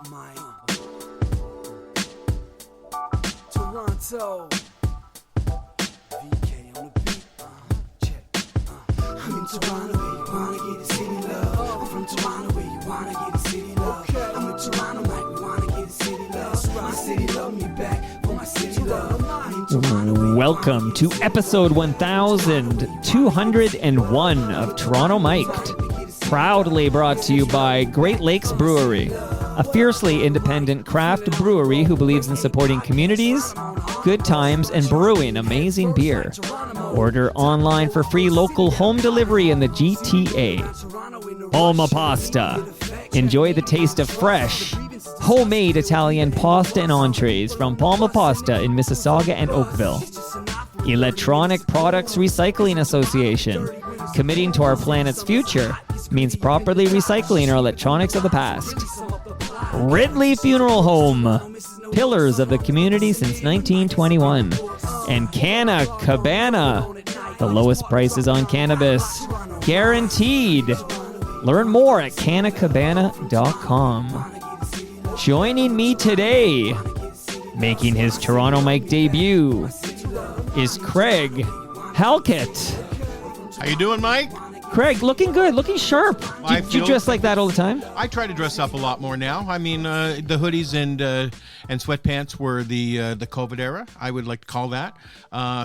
Toronto, VK on the beat. Check. I'm in Toronto where you wanna get a city love. I'm from Toronto where you wanna get a city love. I'm in Toronto like we wanna get a city love. My city love me back for my city love. Welcome to episode 1201 of Toronto Mic'd. Proudly brought to you by Great Lakes Brewery, a fiercely independent craft brewery who believes in supporting communities, good times, and brewing amazing beer. Order online for free local home delivery in the GTA. Palma Pasta. Enjoy the taste of fresh, homemade Italian pasta and entrees from Palma Pasta in Mississauga and Oakville. Electronic Products Recycling Association. Committing to our planet's future means properly recycling our electronics of the past. Ridley Funeral Home. Pillars of the community since 1921. And Canna Cabana. The lowest prices on cannabis. Guaranteed. Learn more at cannacabana.com. Joining me today, making his Toronto Mic debut, is Craig Halket. How you doing, Mike? Craig, looking good, looking sharp. Do you dress like that all the time? I try to dress up a lot more now. I mean, the hoodies and sweatpants were the COVID era. I would like to call that.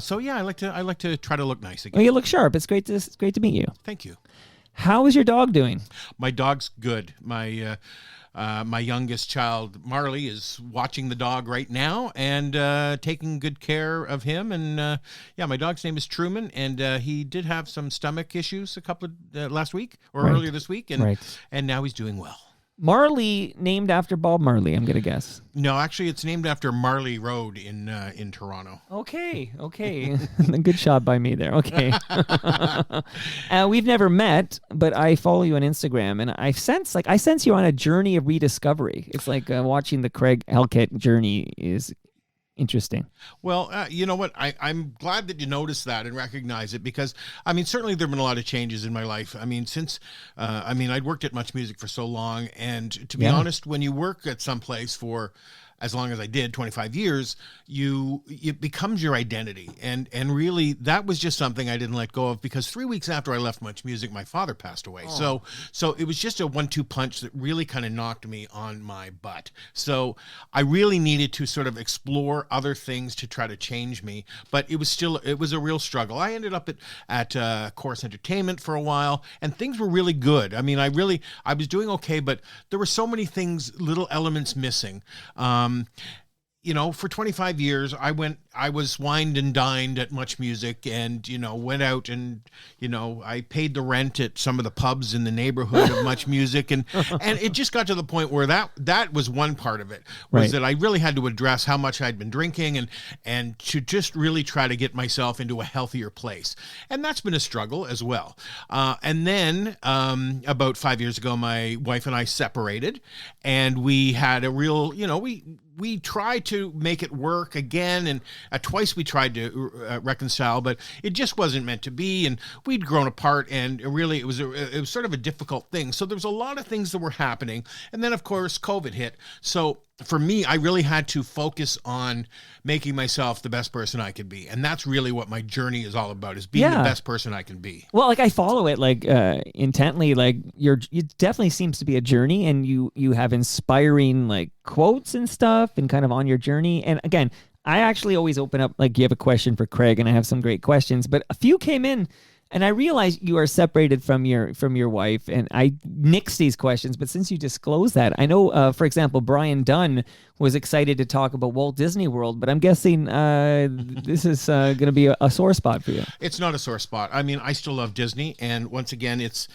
So yeah, I like to try to look nice again. Well, you look sharp. It's great to meet you. Thank you. How is your dog doing? My dog's good. My youngest child, Marley, is watching the dog right now and taking good care of him. And my dog's name is Truman, and he did have some stomach issues last week or earlier this week, and now he's doing well. Marley, named after Bob Marley, I'm going to guess. No, actually, it's named after Marley Road in Toronto. Okay. Good shot by me there. Okay. We've never met, but I follow you on Instagram, and I sense you on a journey of rediscovery. It's like watching the Craig Halket journey is interesting. Well, you know what? I'm glad that you noticed that and recognize it, because, I mean, certainly there have been a lot of changes in my life. I mean, since, I'd worked at MuchMusic for so long, and to be honest, when you work at some place for as long as I did, 25 years, it becomes your identity. And really, that was just something I didn't let go of, because 3 weeks after I left MuchMusic, my father passed away. Oh. So it was just a 1-2 punch that really kind of knocked me on my butt. So I really needed to sort of explore other things to try to change me, but it was a real struggle. I ended up at Chorus Entertainment for a while, and things were really good. I mean, I was doing okay, but there were so many things, little elements missing. For 25 years, I was wined and dined at MuchMusic, and, went out and, I paid the rent at some of the pubs in the neighborhood of MuchMusic. And it just got to the point where that was one part of it, was that I really had to address how much I'd been drinking and to just really try to get myself into a healthier place. And that's been a struggle as well. And then about 5 years ago, my wife and I separated, and we had a real, we tried to make it work again, and twice we tried to reconcile, but it just wasn't meant to be, and we'd grown apart, and really it was sort of a difficult thing. So there was a lot of things that were happening, and then of course COVID hit. So for me, I really had to focus on making myself the best person I could be, and that's really what my journey is all about, is being the best person I can be. Well, I follow it intently. It definitely seems to be a journey, and you have inspiring quotes and stuff, and kind of on your journey. And again, I actually always open up you have a question for Craig, and I have some great questions, but a few came in. And I realize you are separated from your wife, and I nixed these questions, but since you disclosed that, I know, for example, Brian Dunn was excited to talk about Walt Disney World, but I'm guessing this is going to be a sore spot for you. It's not a sore spot. I mean, I still love Disney, and once again, it's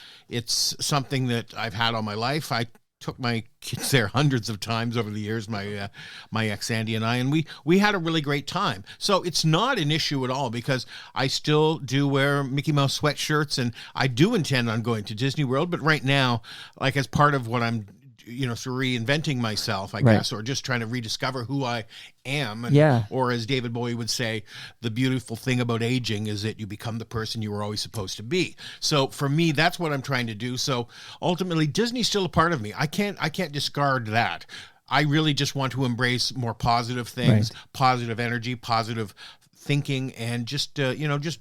something that I've had all my life. I took my kids there hundreds of times over the years, my ex Andy and I, and we had a really great time. So it's not an issue at all, because I still do wear Mickey Mouse sweatshirts, and I do intend on going to Disney World. But right now, as part of what I'm sort of reinventing myself, I guess, or just trying to rediscover who I am. Or as David Bowie would say, the beautiful thing about aging is that you become the person you were always supposed to be. So for me, that's what I'm trying to do. So ultimately, Disney's still a part of me. I can't discard that. I really just want to embrace more positive things, positive energy, positive thinking, and just just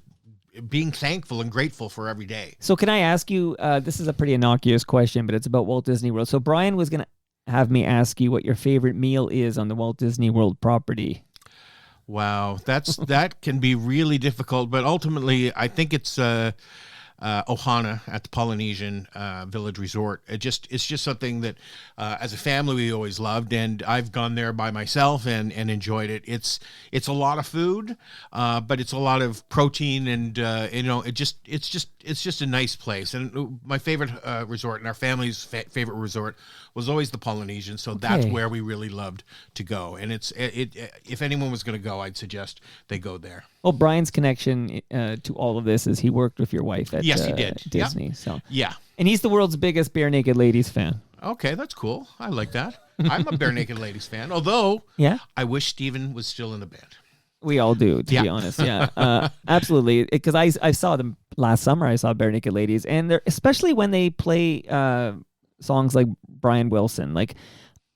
being thankful and grateful for every day. So can I ask you, this is a pretty innocuous question, but it's about Walt Disney World. So Brian was going to have me ask you what your favorite meal is on the Walt Disney World property. Wow, that can be really difficult, but ultimately I think it's Ohana at the Polynesian Village Resort. It's just something that as a family we always loved, and I've gone there by myself and enjoyed it. It's a lot of food, but it's a lot of protein, and it's just a nice place. And my favorite resort, and our family's favorite resort, was always the Polynesian. So that's where we really loved to go. And if anyone was going to go, I'd suggest they go there. Well, Brian's connection to all of this is he worked with your wife at yes, he did. Disney. Yep. So yeah, and he's the world's biggest Bare Naked Ladies fan. Okay, that's cool. I like that. I'm a Bare Naked Ladies fan, although I wish Steven was still in the band. We all do, to be honest. Yeah, absolutely. Because I saw them last summer. I saw Bare Naked Ladies, and they're especially when they play songs like Brian Wilson. Like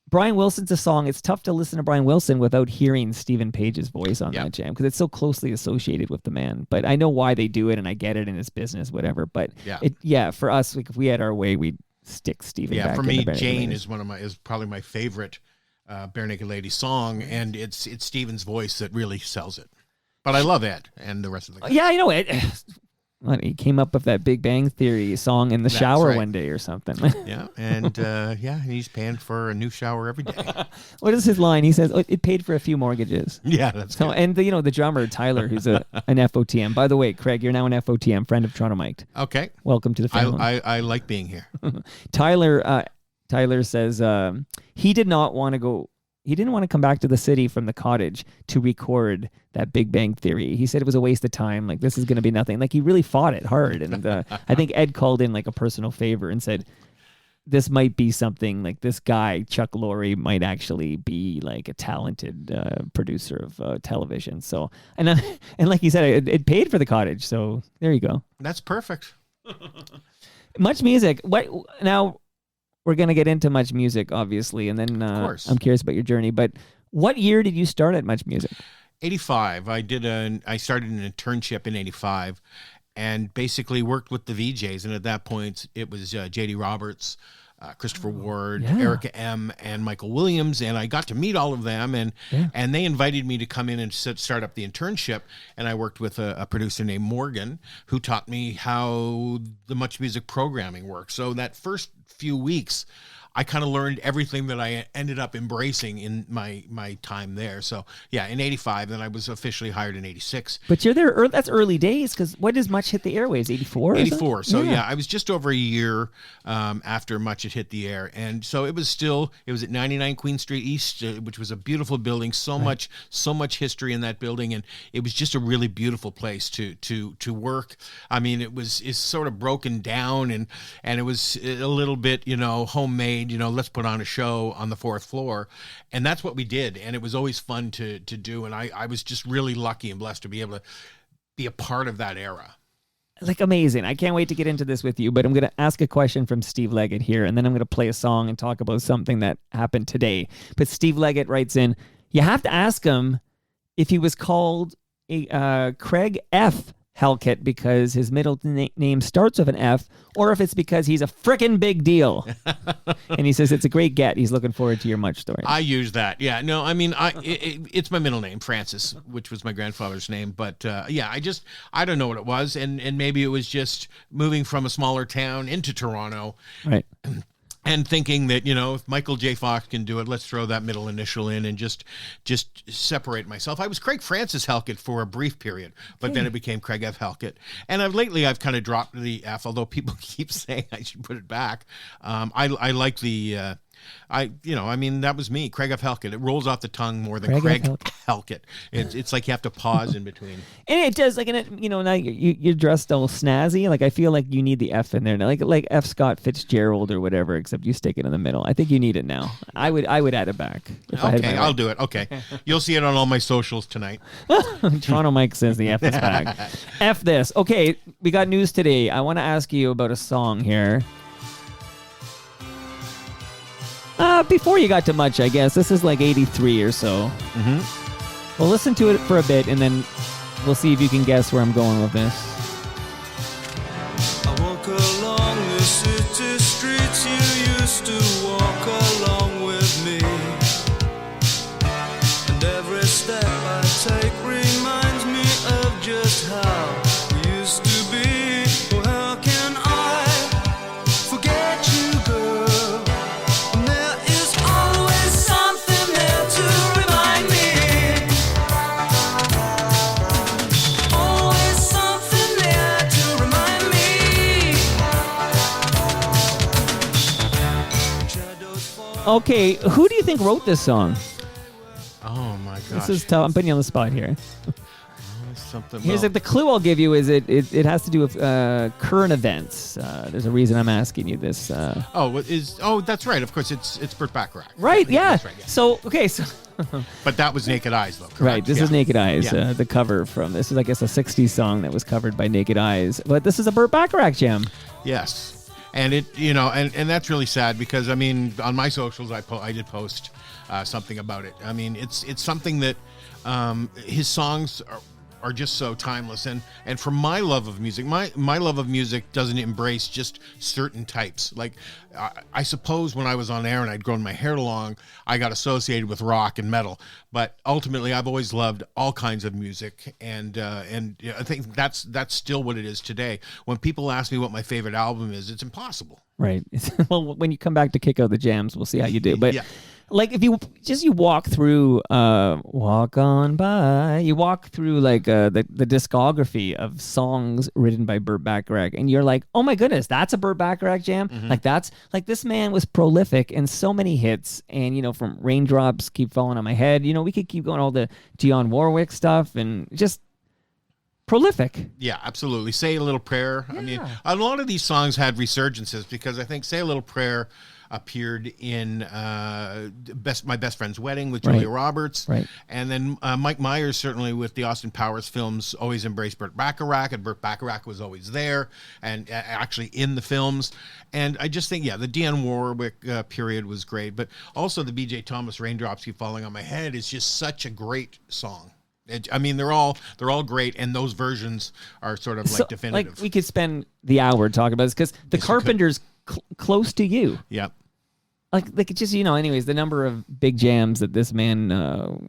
Brian Wilson's a song. It's tough to listen to Brian Wilson without hearing Stephen Page's voice on that jam because it's so closely associated with the man. But I know why they do it, and I get it in his business, whatever. But for us, like, if we had our way, we'd stick Stephen. Yeah, back for in me, the Bare Naked Jane Ladies. is probably my favorite Bare Naked Ladies song, and it's Stephen's voice that really sells it. But I love Ed and the rest of the guys. Yeah, I know it. He came up with that Big Bang Theory song in the shower one day or something. Yeah, and he's paying for a new shower every day. What is his line? He says, it paid for a few mortgages. Yeah, that's so. good. And the drummer, Tyler, who's an FOTM. By the way, Craig, you're now an FOTM, friend of Toronto Mike. Okay. Welcome to the family. I like being here. Tyler says he did not want to go. He didn't want to come back to the city from the cottage to record that Big Bang Theory. He said it was a waste of time. Like, this is going to be nothing. Like, he really fought it hard. And I think Ed called in like a personal favor and said, this might be something like this guy, Chuck Lorre, might actually be like a talented producer of television. So, and like you said, it paid for the cottage. So there you go. That's perfect. MuchMusic. What now? We're going to get into MuchMusic, obviously, and then of course. I'm curious about your journey. But what year did you start at MuchMusic? 85. I started an internship in 85 and basically worked with the VJs. And at that point, it was J.D. Roberts, Christopher Ward, Erica M., and Michael Williams. And I got to meet all of them. And they invited me to come in and start up the internship. And I worked with a producer named Morgan, who taught me how the MuchMusic programming works. So that first few weeks, I kind of learned everything that I ended up embracing in my time there. So yeah, in 85, then I was officially hired in 86. But you're there, that's early days, because when does Much hit the airwaves? 84? 84. So yeah, I was just over a year after Much had hit the air. And so it was at 99 Queen Street East, which was a beautiful building, so much history in that building. And it was just a really beautiful place to work. I mean, it's sort of broken down and it was a little bit, homemade. Let's put on a show on the fourth floor. And that's what we did. And it was always fun to do. And I was just really lucky and blessed to be able to be a part of that era. Like, amazing. I can't wait to get into this with you, but I'm going to ask a question from Steve Leggett here, and then I'm going to play a song and talk about something that happened today. But Steve Leggett writes in, you have to ask him if he was called Craig F. Halket because his middle name starts with an F, or if it's because he's a frickin' big deal. And he says it's a great get. He's looking forward to your Much story. I use that. Yeah. No, I mean, it's my middle name, Francis, which was my grandfather's name. But I don't know what it was. And maybe it was just moving from a smaller town into Toronto. Right. And thinking that, if Michael J. Fox can do it, let's throw that middle initial in and just separate myself. I was Craig Francis Halket for a brief period, but then it became Craig F. Halket. And I've kind of dropped the F, although people keep saying I should put it back. I like the... that was me, Craig F. Halket. It rolls off the tongue more than Craig Halket. It's like you have to pause in between. And it does, like, now you're dressed all snazzy. Like, I feel like you need the F in there, like F. Scott Fitzgerald or whatever. Except you stick it in the middle. I think you need it now. I would add it back. Okay, I'll do it. Okay, you'll see it on all my socials tonight. Toronto Mike says the F is back. F this. Okay, we got news today. I want to ask you about a song here. Before you got to Much, I guess. This is like 83 or so. We'll listen to it for a bit, and then we'll see if you can guess where I'm going with this. I walk along the city streets you used to walk along with me, and every step I take reminds me of just how we used to be. Oh, how can I forget you, girl? And there is always something there to remind me. Always something there to remind me. Shadows fall. Okay, who do you think wrote this song? Oh my gosh. This is tough. I'm putting you on the spot here. Something. Here's the clue I'll give you is it has to do with current events. There's a reason I'm asking you this. That's right. Of course, it's Burt Bacharach. Right, yeah. That's right, yeah. So But that was Naked Eyes, though. Correct? right, this is Naked Eyes, Yeah. the cover from this is I guess a 60s song that was covered by Naked Eyes. But this is a Burt Bacharach jam. Yes, and it and that's really sad because I mean on my socials I did post something about it. I mean it's something that his songs are just so timeless, and for my love of music, my love of music doesn't embrace just certain types. Like I suppose when I was on air and I'd grown my hair long, I got associated with rock and metal, but ultimately I've always loved all kinds of music, and I think that's still what it is today. When people ask me what my favorite album is, it's impossible. Right. Well, when you come back to kick out the jams, we'll see how you do. But Yeah. like if you walk through Walk On By, you walk through like the discography of songs written by Burt Bacharach, and you're like, oh my goodness, that's a Burt Bacharach jam. Like that's like this man was prolific and so many hits, and from Raindrops Keep Falling on My Head, we could keep going, all the Dionne Warwick stuff, and just prolific. Yeah, absolutely. Say a Little Prayer. I mean, Yeah. a lot of these songs had resurgences because I think Say a Little Prayer appeared in My Best Friend's Wedding with Julia Roberts. Right. And then Mike Myers, certainly with the Austin Powers films, always embraced Burt Bacharach, and Burt Bacharach was always there and actually in the films. And I just think, the Dionne Warwick period was great, but also the B.J. Thomas Raindrops Keep Falling on My Head is just such a great song. I mean, they're all great, and those versions are sort of like definitive. Like we could spend the hour talking about this because the Carpenters close to you. Yeah. Like it's just anyways, the number of big jams that this man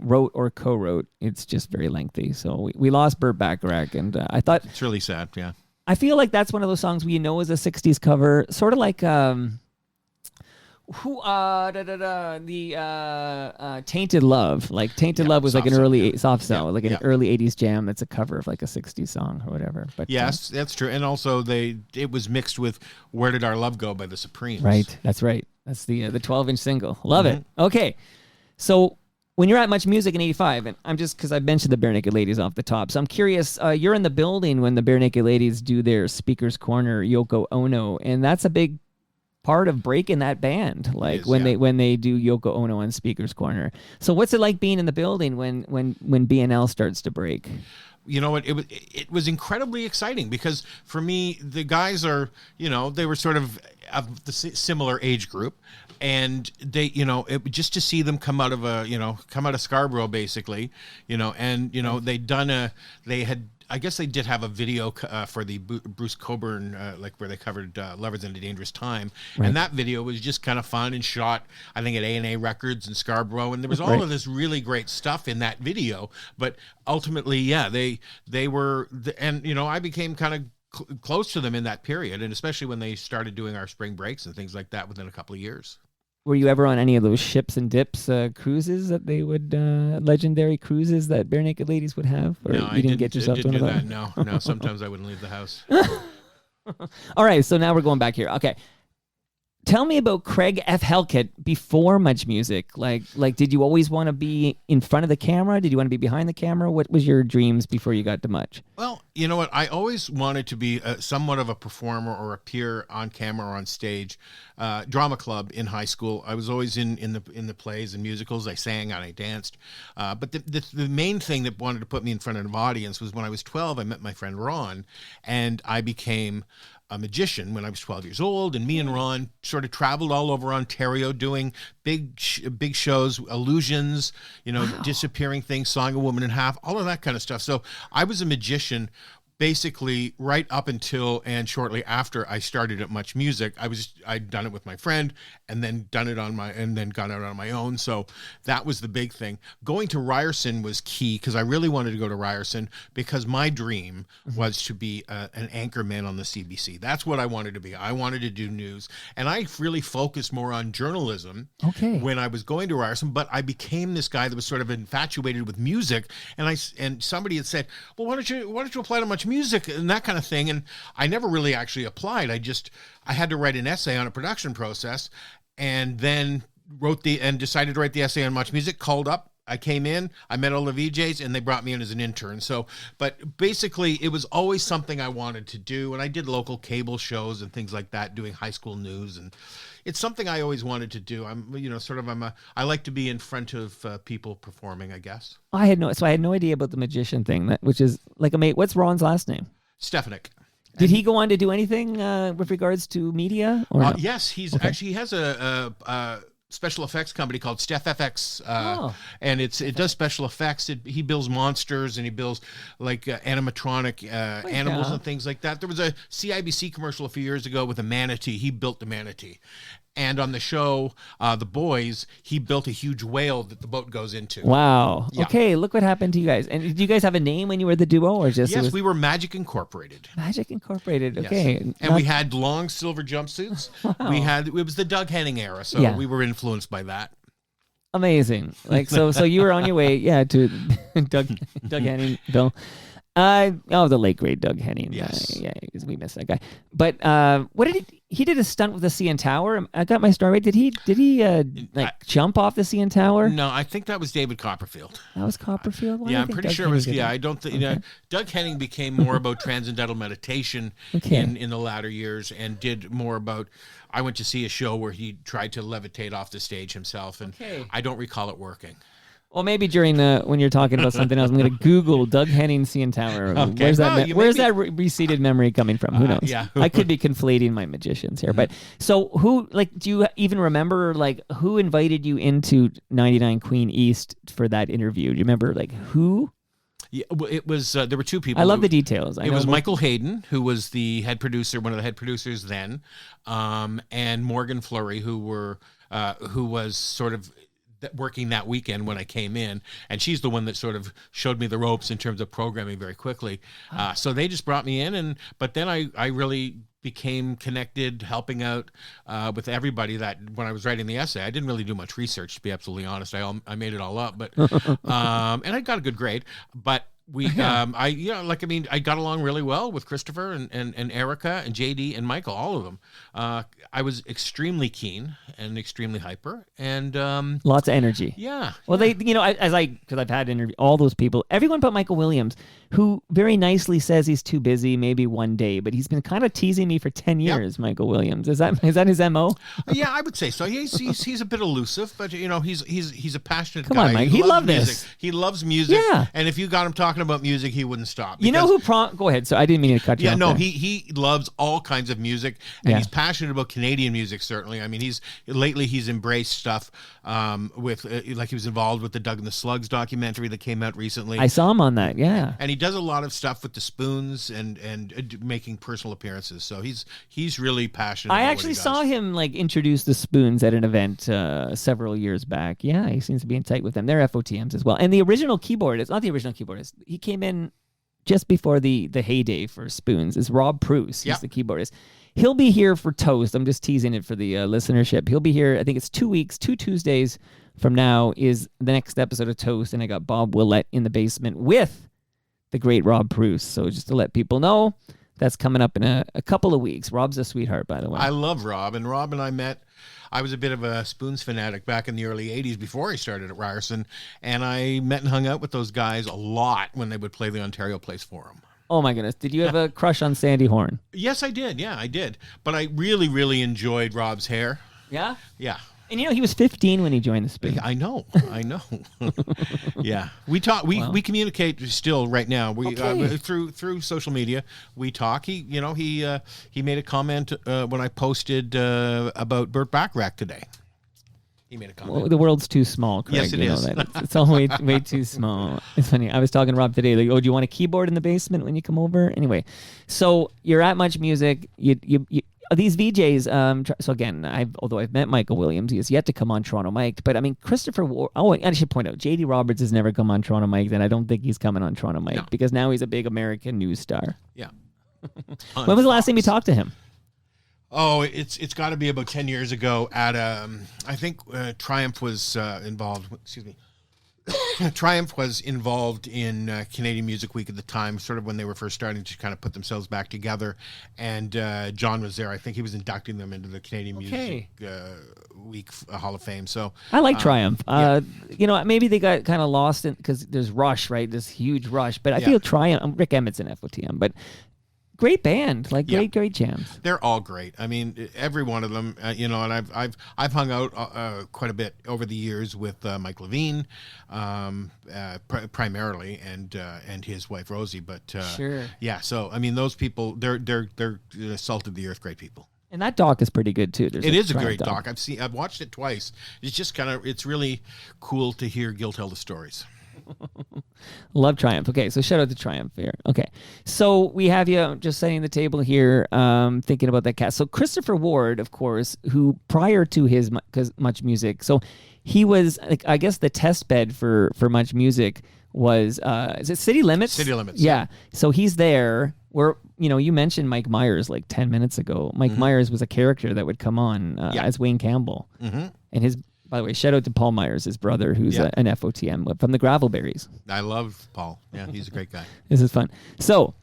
wrote or co-wrote, it's just very lengthy. So we lost Burt Bacharach, and I thought It's really sad. Yeah. I feel like that's one of those songs we know is a '60s cover, sort of like Tainted Love. Like Tainted Love was like an early soft cell, like an early '80s jam that's a cover of like a '60s song or whatever. But yes, that's true. And also it was mixed with Where Did Our Love Go by the Supremes. Right. That's right. That's the 12-inch single. Love it. Okay. So when you're at Much Music in '85, and I'm just because I mentioned the Bare Naked Ladies off the top, so I'm curious. You're in the building when the Bare Naked Ladies do their Speaker's Corner, Yoko Ono, and that's a big part of breaking that band. Like when they do Yoko Ono on Speaker's Corner. So what's it like being in the building when BNL starts to break? You know what? It was incredibly exciting because for me, the guys are, they were sort of the similar age group, and they, just to see them come out of Scarborough basically, I guess they did have a video for the Bruce Coburn, where they covered Lovers in a Dangerous Time. Right. And that video was just kind of fun and shot, I think, at A&A Records in Scarborough. And there was all of this really great stuff in that video. But ultimately, they were, and, I became kind of close to them in that period. And especially when they started doing our spring breaks and things like that within a couple of years. Were you ever on any of those ships and dips cruises that they would, legendary cruises that Bare Naked Ladies would have? Or no, you didn't get yourself to one of those? No. Sometimes I wouldn't leave the house. All right, so now we're going back here. Okay. Tell me about Craig F. Halket before Much Music. Like, did you always want to be in front of the camera? Did you want to be behind the camera? What was your dreams before you got to Much? Well, you know what? I always wanted to be somewhat of a performer or appear on camera or on stage. Drama club in high school. I was always in the plays and musicals. I sang and I danced. But the main thing that wanted to put me in front of an audience was when I was 12. I met my friend Ron, and I became a magician when I was 12 years old, and me and Ron sort of traveled all over Ontario doing big shows, illusions, disappearing things, sawing a woman in half, all of that kind of stuff. So I was a magician basically right up until and shortly after I started at MuchMusic. I'd done it with my friend and then got out on my own. So that was the big thing. Going to Ryerson was key because I really wanted to go to Ryerson because my dream was to be an anchor man on the CBC. That's what I wanted to be. I wanted to do news, and I really focused more on journalism when I was going to Ryerson, but I became this guy that was sort of infatuated with music, and somebody had said, well, why don't you apply to MuchMusic and that kind of thing. And I never really actually applied. I had to write an essay on a production process, and then decided to write the essay on MuchMusic, called up. I came in, I met all the VJs, and they brought me in as an intern. So, but basically it was always something I wanted to do. And I did local cable shows and things like that, doing high school news. And it's something I always wanted to do. I like to be in front of people performing, I guess. I had no idea about the magician thing, which is like a mate. What's Ron's last name? Stefanik. Did he go on to do anything with regards to media? Or no? Yes, he has a special effects company called Steph FX, and it does special effects. He builds monsters, and he builds like animatronic animals and things like that. There was a CIBC commercial a few years ago with a manatee. He built the manatee. And on the show, The Boys, he built a huge whale that the boat goes into. Wow. Yeah. Okay, look what happened to you guys. And did you guys have a name when you were the duo, or just? Yes, we were Magic Incorporated. Magic Incorporated. Okay. Yes. And we had long silver jumpsuits. Wow. It was the Doug Henning era, so we were influenced by that. Amazing. Like so you were on your way, to Doug Henning, Bill. The late great Doug Henning. Yes. Because we miss that guy. But what did he did a stunt with the CN Tower? I got my story right. Did he jump off the CN Tower? No, I think that was David Copperfield. That was Copperfield? Why I'm pretty sure it was. I don't think. Doug Henning became more about transcendental meditation in the latter years, and did more about. I went to see a show where he tried to levitate off the stage himself, and I don't recall it working. Well, maybe during when you're talking about something else, I'm going to Google Doug Henning CN Tower. Okay. Where's that receded memory coming from? Who knows? Yeah. I could be conflating my magicians here. But so do you even remember who invited you into 99 Queen East for that interview? Do you remember who? Yeah, well, it was. There were two people. I love the details. It was Michael Hayden, who was the head producer, one of the head producers then, and Morgan Fleury, who was sort of working that weekend when I came in, and she's the one that sort of showed me the ropes in terms of programming very quickly. So they just brought me in, but then I really became connected, helping out with everybody. That when I was writing the essay, I didn't really do much research, to be absolutely honest. I made it all up, but and I got a good grade. But I got along really well with Christopher and Erica and JD and Michael, all of them. I was extremely keen and extremely hyper, and lots of energy. Yeah. Well, because I've had interview all those people, everyone but Michael Williams, who very nicely says he's too busy, maybe one day, but he's been kind of teasing me for 10 years. Yep. Michael Williams, is that his MO? Yeah, I would say so. He's a bit elusive, but he's a passionate guy. Come on, Mike. He loves music. He loves music. Yeah. And if you got him talking about music, he wouldn't stop. You know who? Go ahead. So I didn't mean to cut you off. Yeah, no, there. he loves all kinds of music, and he's passionate about Canadian music. Certainly, I mean, he's embraced stuff with he was involved with the Doug and the Slugs documentary that came out recently. I saw him on that. Yeah, and he does a lot of stuff with the Spoons and making personal appearances. So he's really passionate. I actually saw him introduce the Spoons at an event several years back. Yeah, he seems to be in tight with them. They're FOTMs as well. And the original keyboardist, not the original keyboardist, he came in just before the heyday for Spoons, is Rob Pruce. He's the keyboardist. He'll be here for Toast. I'm just teasing it for the listenership. He'll be here, I think it's 2 weeks, 2 Tuesdays from now is the next episode of Toast, and I got Bob Willett in the basement with the great Rob Pruce. So just to let people know, that's coming up in a couple of weeks. Rob's a sweetheart, by the way. I love Rob, and Rob and I met. I was a bit of a Spoons fanatic back in the early 80s before I started at Ryerson, and I met and hung out with those guys a lot when they would play the Ontario Place Forum. Oh my goodness. Did you have a crush on Sandy Horn? Yes, I did. Yeah, I did. But I really, really enjoyed Rob's hair. Yeah? Yeah. And he was 15 when he joined the Spoon. I know. Yeah, we talk. We communicate still right now. We through social media. We talk. He made a comment when I posted about Burt Bacharach today. He made a comment. Well, the world's too small, Craig. Yes, it is. It's all way too small. It's funny. I was talking to Rob today. Like, oh, do you want a keyboard in the basement when you come over? Anyway, so you're at MuchMusic. You these VJs. So again, although I've met Michael Williams, he has yet to come on Toronto Mic'd. But I mean, Christopher Ward. Oh, and I should point out, JD Roberts has never come on Toronto Mic'd, and I don't think he's coming on Toronto Mic'd because now he's a big American news star. Yeah. When was the last time you talked to him? Oh, it's got to be about 10 years ago at I think Triumph was involved. Excuse me. Triumph was involved in Canadian Music Week at the time, sort of when they were first starting to kind of put themselves back together. And John was there. I think he was inducting them into the Canadian Music Week Hall of Fame. So I like Triumph. Yeah. Maybe they got kind of lost in because there's Rush, right? This huge Rush. But I feel Triumph. Rick Emmett's in FOTM, but. Great band, great jams. They're all great. I mean, every one of them. And I've hung out quite a bit over the years with Mike Levine, primarily, and his wife Rosie. But sure, yeah. So I mean, those people, they're salt of the earth, great people. And that doc is pretty good too. It is a great doc. I've watched it twice. It's just it's really cool to hear Gil tell the stories. Love Triumph. Okay, so shout out to Triumph here. Okay, so we have you just setting the table here, thinking about that cast. So Christopher Ward, of course, who prior to his MuchMusic, so he was, I guess, the test bed for MuchMusic was is it City Limits? City Limits. Yeah. So he's there. Where you mentioned Mike Myers like 10 minutes ago. Mike Myers was a character that would come on as Wayne Campbell, and his. By the way, shout out to Paul Myers, his brother, who's an FOTM from the Gravelberries. I love Paul. Yeah, he's a great guy. This is fun. So,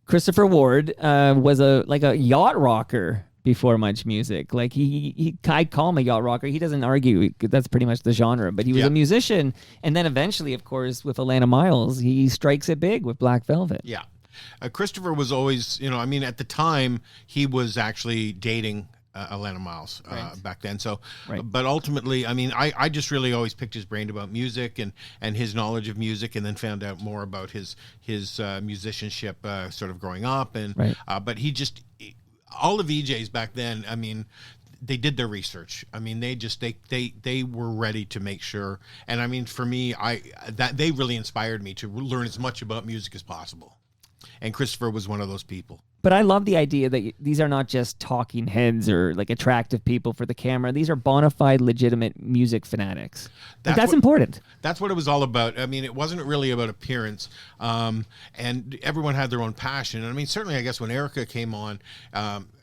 Christopher Ward was a yacht rocker before MuchMusic. Like I call him a yacht rocker. He doesn't argue. That's pretty much the genre. But he was a musician, and then eventually, of course, with Alana Miles, he strikes it big with Black Velvet. Yeah, Christopher was always, at the time he was actually dating. Alana Miles back then. So, but ultimately, I mean, I just really always picked his brain about music and his knowledge of music, and then found out more about his musicianship sort of growing up. And but all the VJs back then, I mean, they did their research. I mean, they were ready to make sure. And I mean, for me, they really inspired me to learn as much about music as possible. And Christopher was one of those people. But I love the idea that these are not just talking heads or like attractive people for the camera. These are bona fide, legitimate music fanatics. That's important. That's what it was all about. I mean, it wasn't really about appearance, and everyone had their own passion. I mean, certainly, I guess when Erica came on,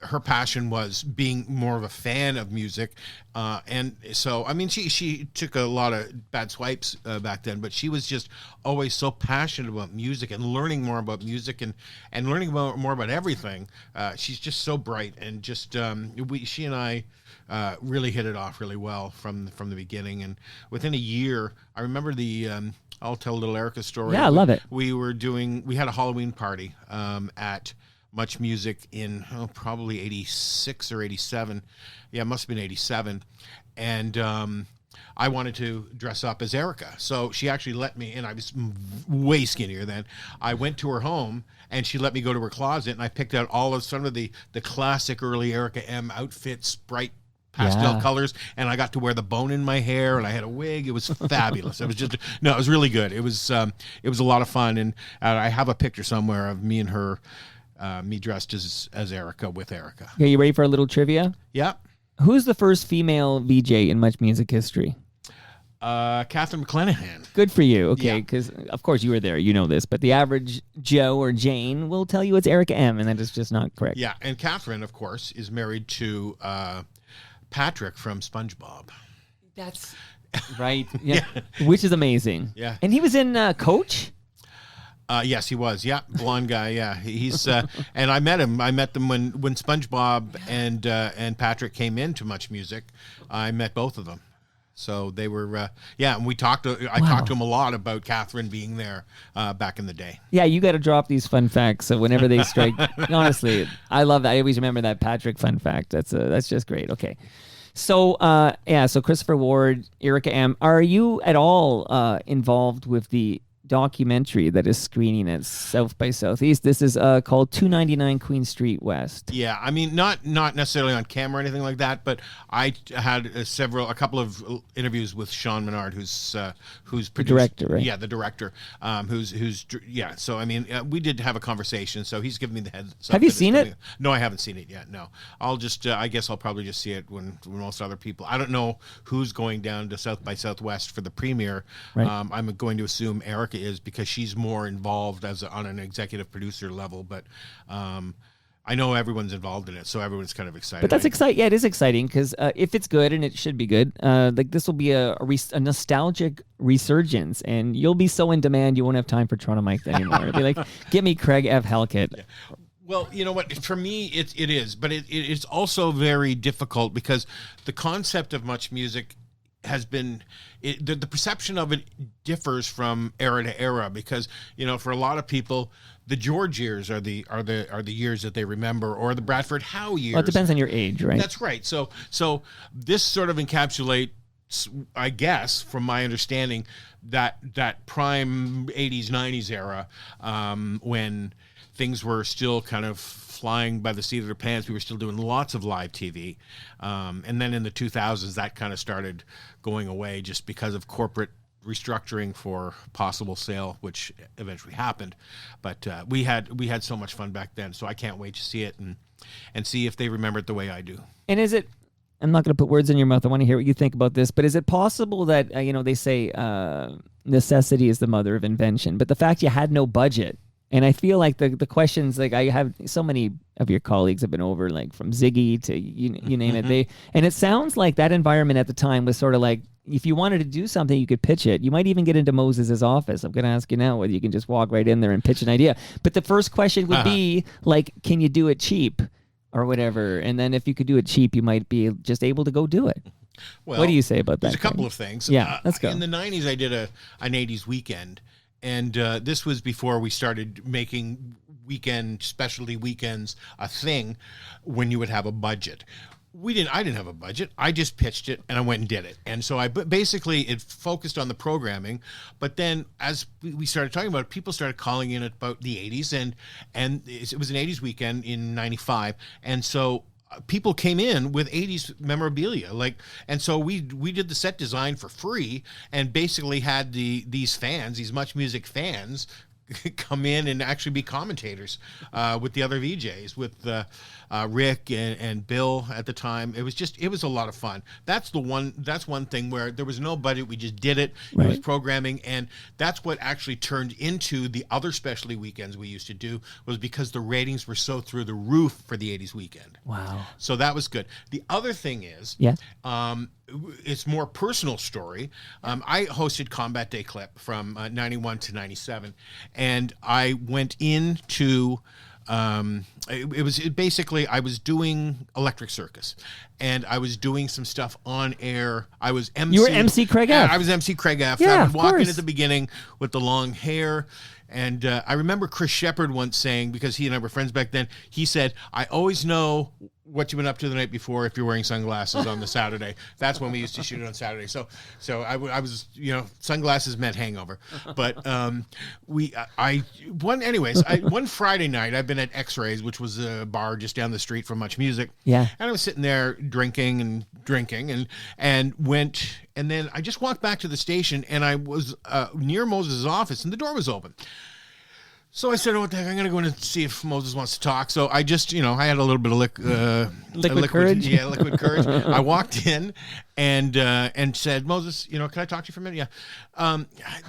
her passion was being more of a fan of music, and so I mean, she took a lot of bad swipes back then, but she was just always so passionate about music and learning more about music and learning more about everything. She's just so bright, and just she and I really hit it off really well from the beginning. And within a year, I remember I'll tell a little Erica story. Yeah, I love it. We had a Halloween party at MuchMusic in probably 86 or 87. Yeah, it must have been 87. And I wanted to dress up as Erica. So she actually let me, and I was way skinnier then. I went to her home, and she let me go to her closet, and I picked out all of some of the classic early Erica M outfits, bright pastel colors, and I got to wear the bone in my hair, and I had a wig. It was fabulous. It was really good. It was a lot of fun, and I have a picture somewhere of me and her, me dressed as Erica with Erica. Okay, you ready for a little trivia? Yeah. Who's the first female VJ in MuchMusic history? Catherine McClenahan. Good for you. Okay, because of course you were there. You know this, but the average Joe or Jane will tell you it's Erica M, and that is just not correct. Yeah, and Catherine, of course, is married to Patrick from SpongeBob. That's right. Yeah. Which is amazing. Yeah, and he was in Coach. Yes, he was. Yeah, blonde guy. Yeah, he's and I met him. I met them when SpongeBob and Patrick came into MuchMusic. I met both of them. So they were, and we talked. I talked to him a lot about Catherine being there back in the day. Yeah, you got to drop these fun facts. So whenever they strike, honestly, I love that. I always remember that Patrick fun fact. That's just great. Okay, So, so Christopher Ward, Erica M. Are you at all involved with the documentary that is screening at South by Southeast? This is called 299 Queen Street West. Yeah, I mean, not necessarily on camera or anything like that, but I had a couple of interviews with Sean Menard, who's produced, the director, right? Yeah, the director, yeah. So I mean, we did have a conversation. So he's given me the heads up. Have you seen it? No, I haven't seen it yet. No, I'll just, I guess I'll probably just see it when most other people. I don't know who's going down to South by Southwest for the premiere. Right. I'm going to assume Erica is, because she's more involved on an executive producer level, but I know everyone's involved in it, so everyone's kind of excited. But that's exciting. Yeah, it is exciting because if it's good, and it should be good, like this will be a nostalgic resurgence, and you'll be so in demand you won't have time for Toronto Mike anymore. It'll be like, get me Craig F. Halket. Yeah. Well, you know what? For me, it is, but it's also very difficult because the concept of Much Music has been, the perception of it differs from era to era, because, you know, for a lot of people, the George years are the years that they remember, or the Bradford Howe years. Well, it depends on your age, right? That's right. So this sort of encapsulates, I guess, from my understanding, that prime 80s, 90s era, when things were still kind of flying by the seat of their pants. We were still doing lots of live TV. And then in the 2000s, that kind of started going away just because of corporate restructuring for possible sale, which eventually happened. But we had so much fun back then. So I can't wait to see it and see if they remember it the way I do. And is it, I'm not going to put words in your mouth, I want to hear what you think about this, but is it possible that, they say necessity is the mother of invention, but the fact you had no budget, and I feel like the questions, like I have so many of your colleagues have been over, like from Ziggy to you name it. And it sounds like that environment at the time was sort of like, if you wanted to do something, you could pitch it. You might even get into Moses's office. I'm going to ask you now whether you can just walk right in there and pitch an idea. But the first question would be like, can you do it cheap or whatever? And then if you could do it cheap, you might be just able to go do it. Well, what do you say about that? There's a couple of things. Yeah, let's go. In the 90s, I did an 80s weekend. And this was before we started making specialty weekends a thing when you would have a budget. I didn't have a budget. I just pitched it and I went and did it. And so basically it focused on the programming. But then as we started talking about it, people started calling in about the 80s, and it was an 80s weekend in 95. And so people came in with 80s memorabilia, and so we did the set design for free, and basically had these fans, these Much Music fans, come in and actually be commentators with the other VJs, with Rick and Bill at the time. It was a lot of fun. That's one thing where there was no budget. We just did it. Right. It was programming, and that's what actually turned into the other specialty weekends we used to do, was because the ratings were so through the roof for the 80s weekend. Wow. So that was good. The other thing is, it's more personal story. I hosted Combat Day Clip from 91 to 97, and I went into basically I was doing Electric Circus, and I was doing some stuff on air. I was MC. You were MC Craig F. I was MC Craig F. Yeah, I would walk in at the beginning with the long hair. And I remember Chris Shepard once saying, because he and I were friends back then, he said, I always know what you've been up to the night before if you're wearing sunglasses on the Saturday. That's when we used to shoot it on Saturday. So I was, sunglasses meant hangover. But one Friday night, I've been at X-Rays, which was a bar just down the street from Much Music. Yeah. And I was sitting there drinking and went, and then I just walked back to the station, and I was near Moses' office, and the door was open. So I said, oh, what the heck, I'm going to go in and see if Moses wants to talk. So I just, I had a little bit of liquid courage. Yeah, liquid courage. I walked in and said, Moses, can I talk to you for a minute? Yeah.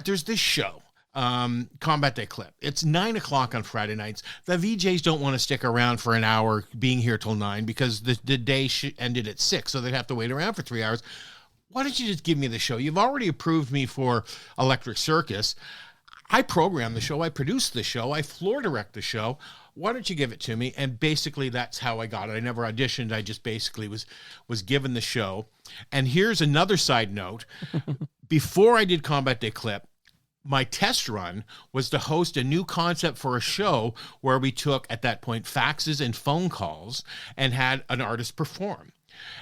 There's this show, Combat Day Clip. It's 9:00 on Friday nights. The VJs don't want to stick around for an hour being here till 9 because the day ended at 6, so they'd have to wait around for 3 hours. Why don't you just give me the show? You've already approved me for Electric Circus. I program the show, I produce the show, I floor direct the show. Why don't you give it to me? And basically that's how I got it. I never auditioned. I just basically was given the show. And here's another side note. Before I did Combat Day Clip, my test run was to host a new concept for a show where we took, at that point, faxes and phone calls and had an artist perform.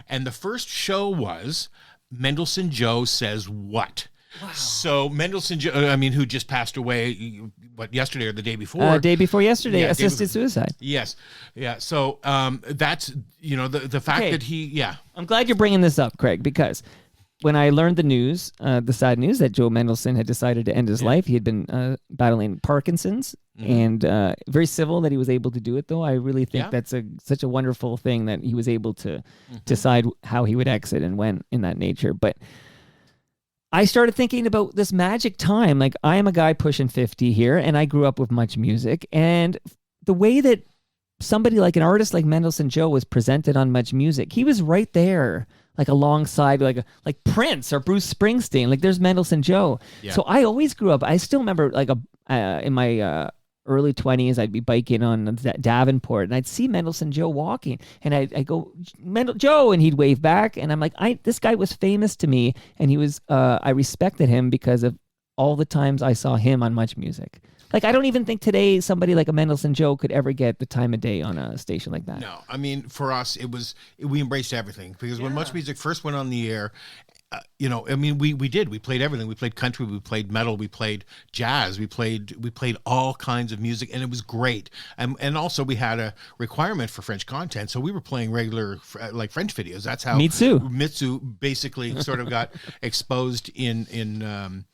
And the first show was Mendelssohn Joe Says What? Wow. So Mendelssohn Joe, who just passed away, yesterday or the day before? Day before yesterday, Yeah, assisted suicide. Yes. Yeah. So that's, the fact Okay. that he, I'm glad you're bringing this up, Craig, because when I learned the news, the sad news that Joe Mendelssohn had decided to end his life, he had been battling Parkinson's, and very civil that he was able to do it, though. I really think that's such a wonderful thing that he was able to decide how he would exit and when in that nature. But I started thinking about this magic time. Like, I am a guy pushing 50 here, and I grew up with MuchMusic, and the way that somebody like an artist like Mendelssohn Joe was presented on MuchMusic, he was right there, like alongside like Prince or Bruce Springsteen. Like, there's Mendelssohn Joe. Yeah. So I always grew up. I still remember like in my early 20s, I'd be biking on Davenport, and I'd see Mendelssohn Joe walking, and I'd go, Joe, and he'd wave back, and I'm like, this guy was famous to me, and he was, I respected him because of all the times I saw him on MuchMusic. Like, I don't even think today somebody like a Mendelssohn Joe could ever get the time of day on a station like that. No, for us, we embraced everything, because when MuchMusic first went on the air, we played everything. We played country, we played metal, we played jazz, we played all kinds of music, and it was great. And also we had a requirement for French content, so we were playing regular like French videos. That's how Mitsu basically sort of got exposed in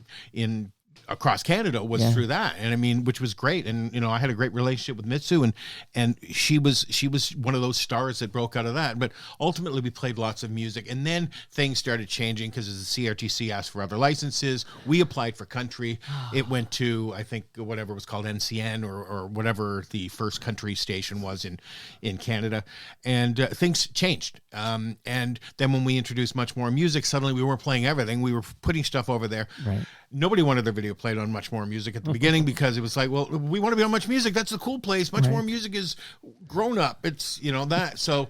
across Canada was through that, and which was great. And I had a great relationship with Mitsu, and she was one of those stars that broke out of that. But ultimately, we played lots of music, and then things started changing because as the CRTC asked for other licenses, we applied for country. It went to, I think, whatever was called NCN or whatever the first country station was in Canada, and things changed. And then when we introduced much more music, suddenly we weren't playing everything. We were putting stuff over there. Right. Nobody wanted their video played on Much More Music at the beginning, because it was like, well, we want to be on Much Music. That's the cool place. Much More Music is grown up. It's, that. So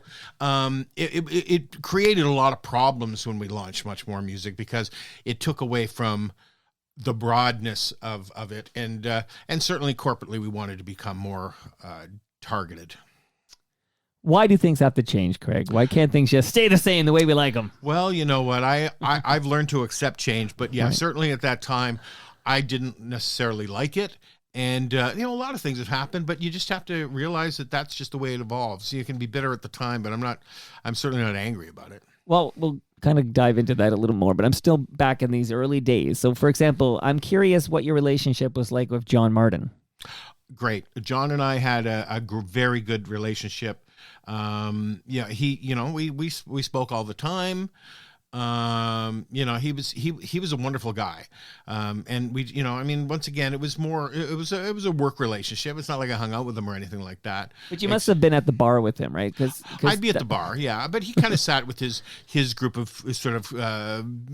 it created a lot of problems when we launched Much More Music, because it took away from the broadness of it. And certainly corporately, we wanted to become more targeted. Why do things have to change, Craig? Why can't things just stay the same the way we like them? Well, you know what? I've learned to accept change, but certainly at that time, I didn't necessarily like it. And, a lot of things have happened, but you just have to realize that that's just the way it evolves. You can be bitter at the time, but I'm certainly not angry about it. Well, we'll kind of dive into that a little more, but I'm still back in these early days. So, for example, I'm curious what your relationship was like with John Martin. Great. John and I had a very good relationship. We spoke all the time. He was a wonderful guy. And we, once again, it was a work relationship. It's not like I hung out with him or anything like that. But you must have been at the bar with him, right? Cause I'd be at the bar, yeah. But he kind of sat with his group of sort of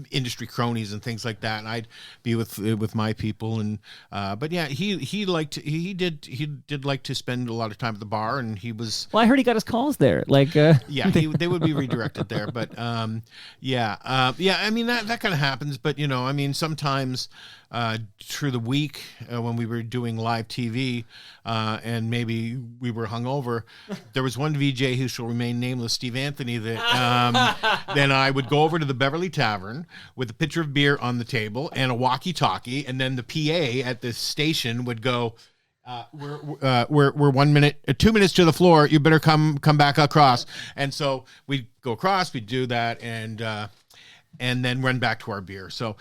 industry cronies and things like that, and I'd be with my people. And but yeah, he did like to spend a lot of time at the bar, and he was. Well, I heard he got his calls there. Like they would be redirected there, but that kind of happens. But sometimes through the week when we were doing live TV and maybe we were hungover, there was one VJ who shall remain nameless, Steve Anthony, that then I would go over to the Beverly Tavern with a pitcher of beer on the table and a walkie-talkie, and then the PA at the station would go, we're 1 minute, 2 minutes to the floor. You better come back across. And so we'd go across, we'd do that, and then run back to our beer. So,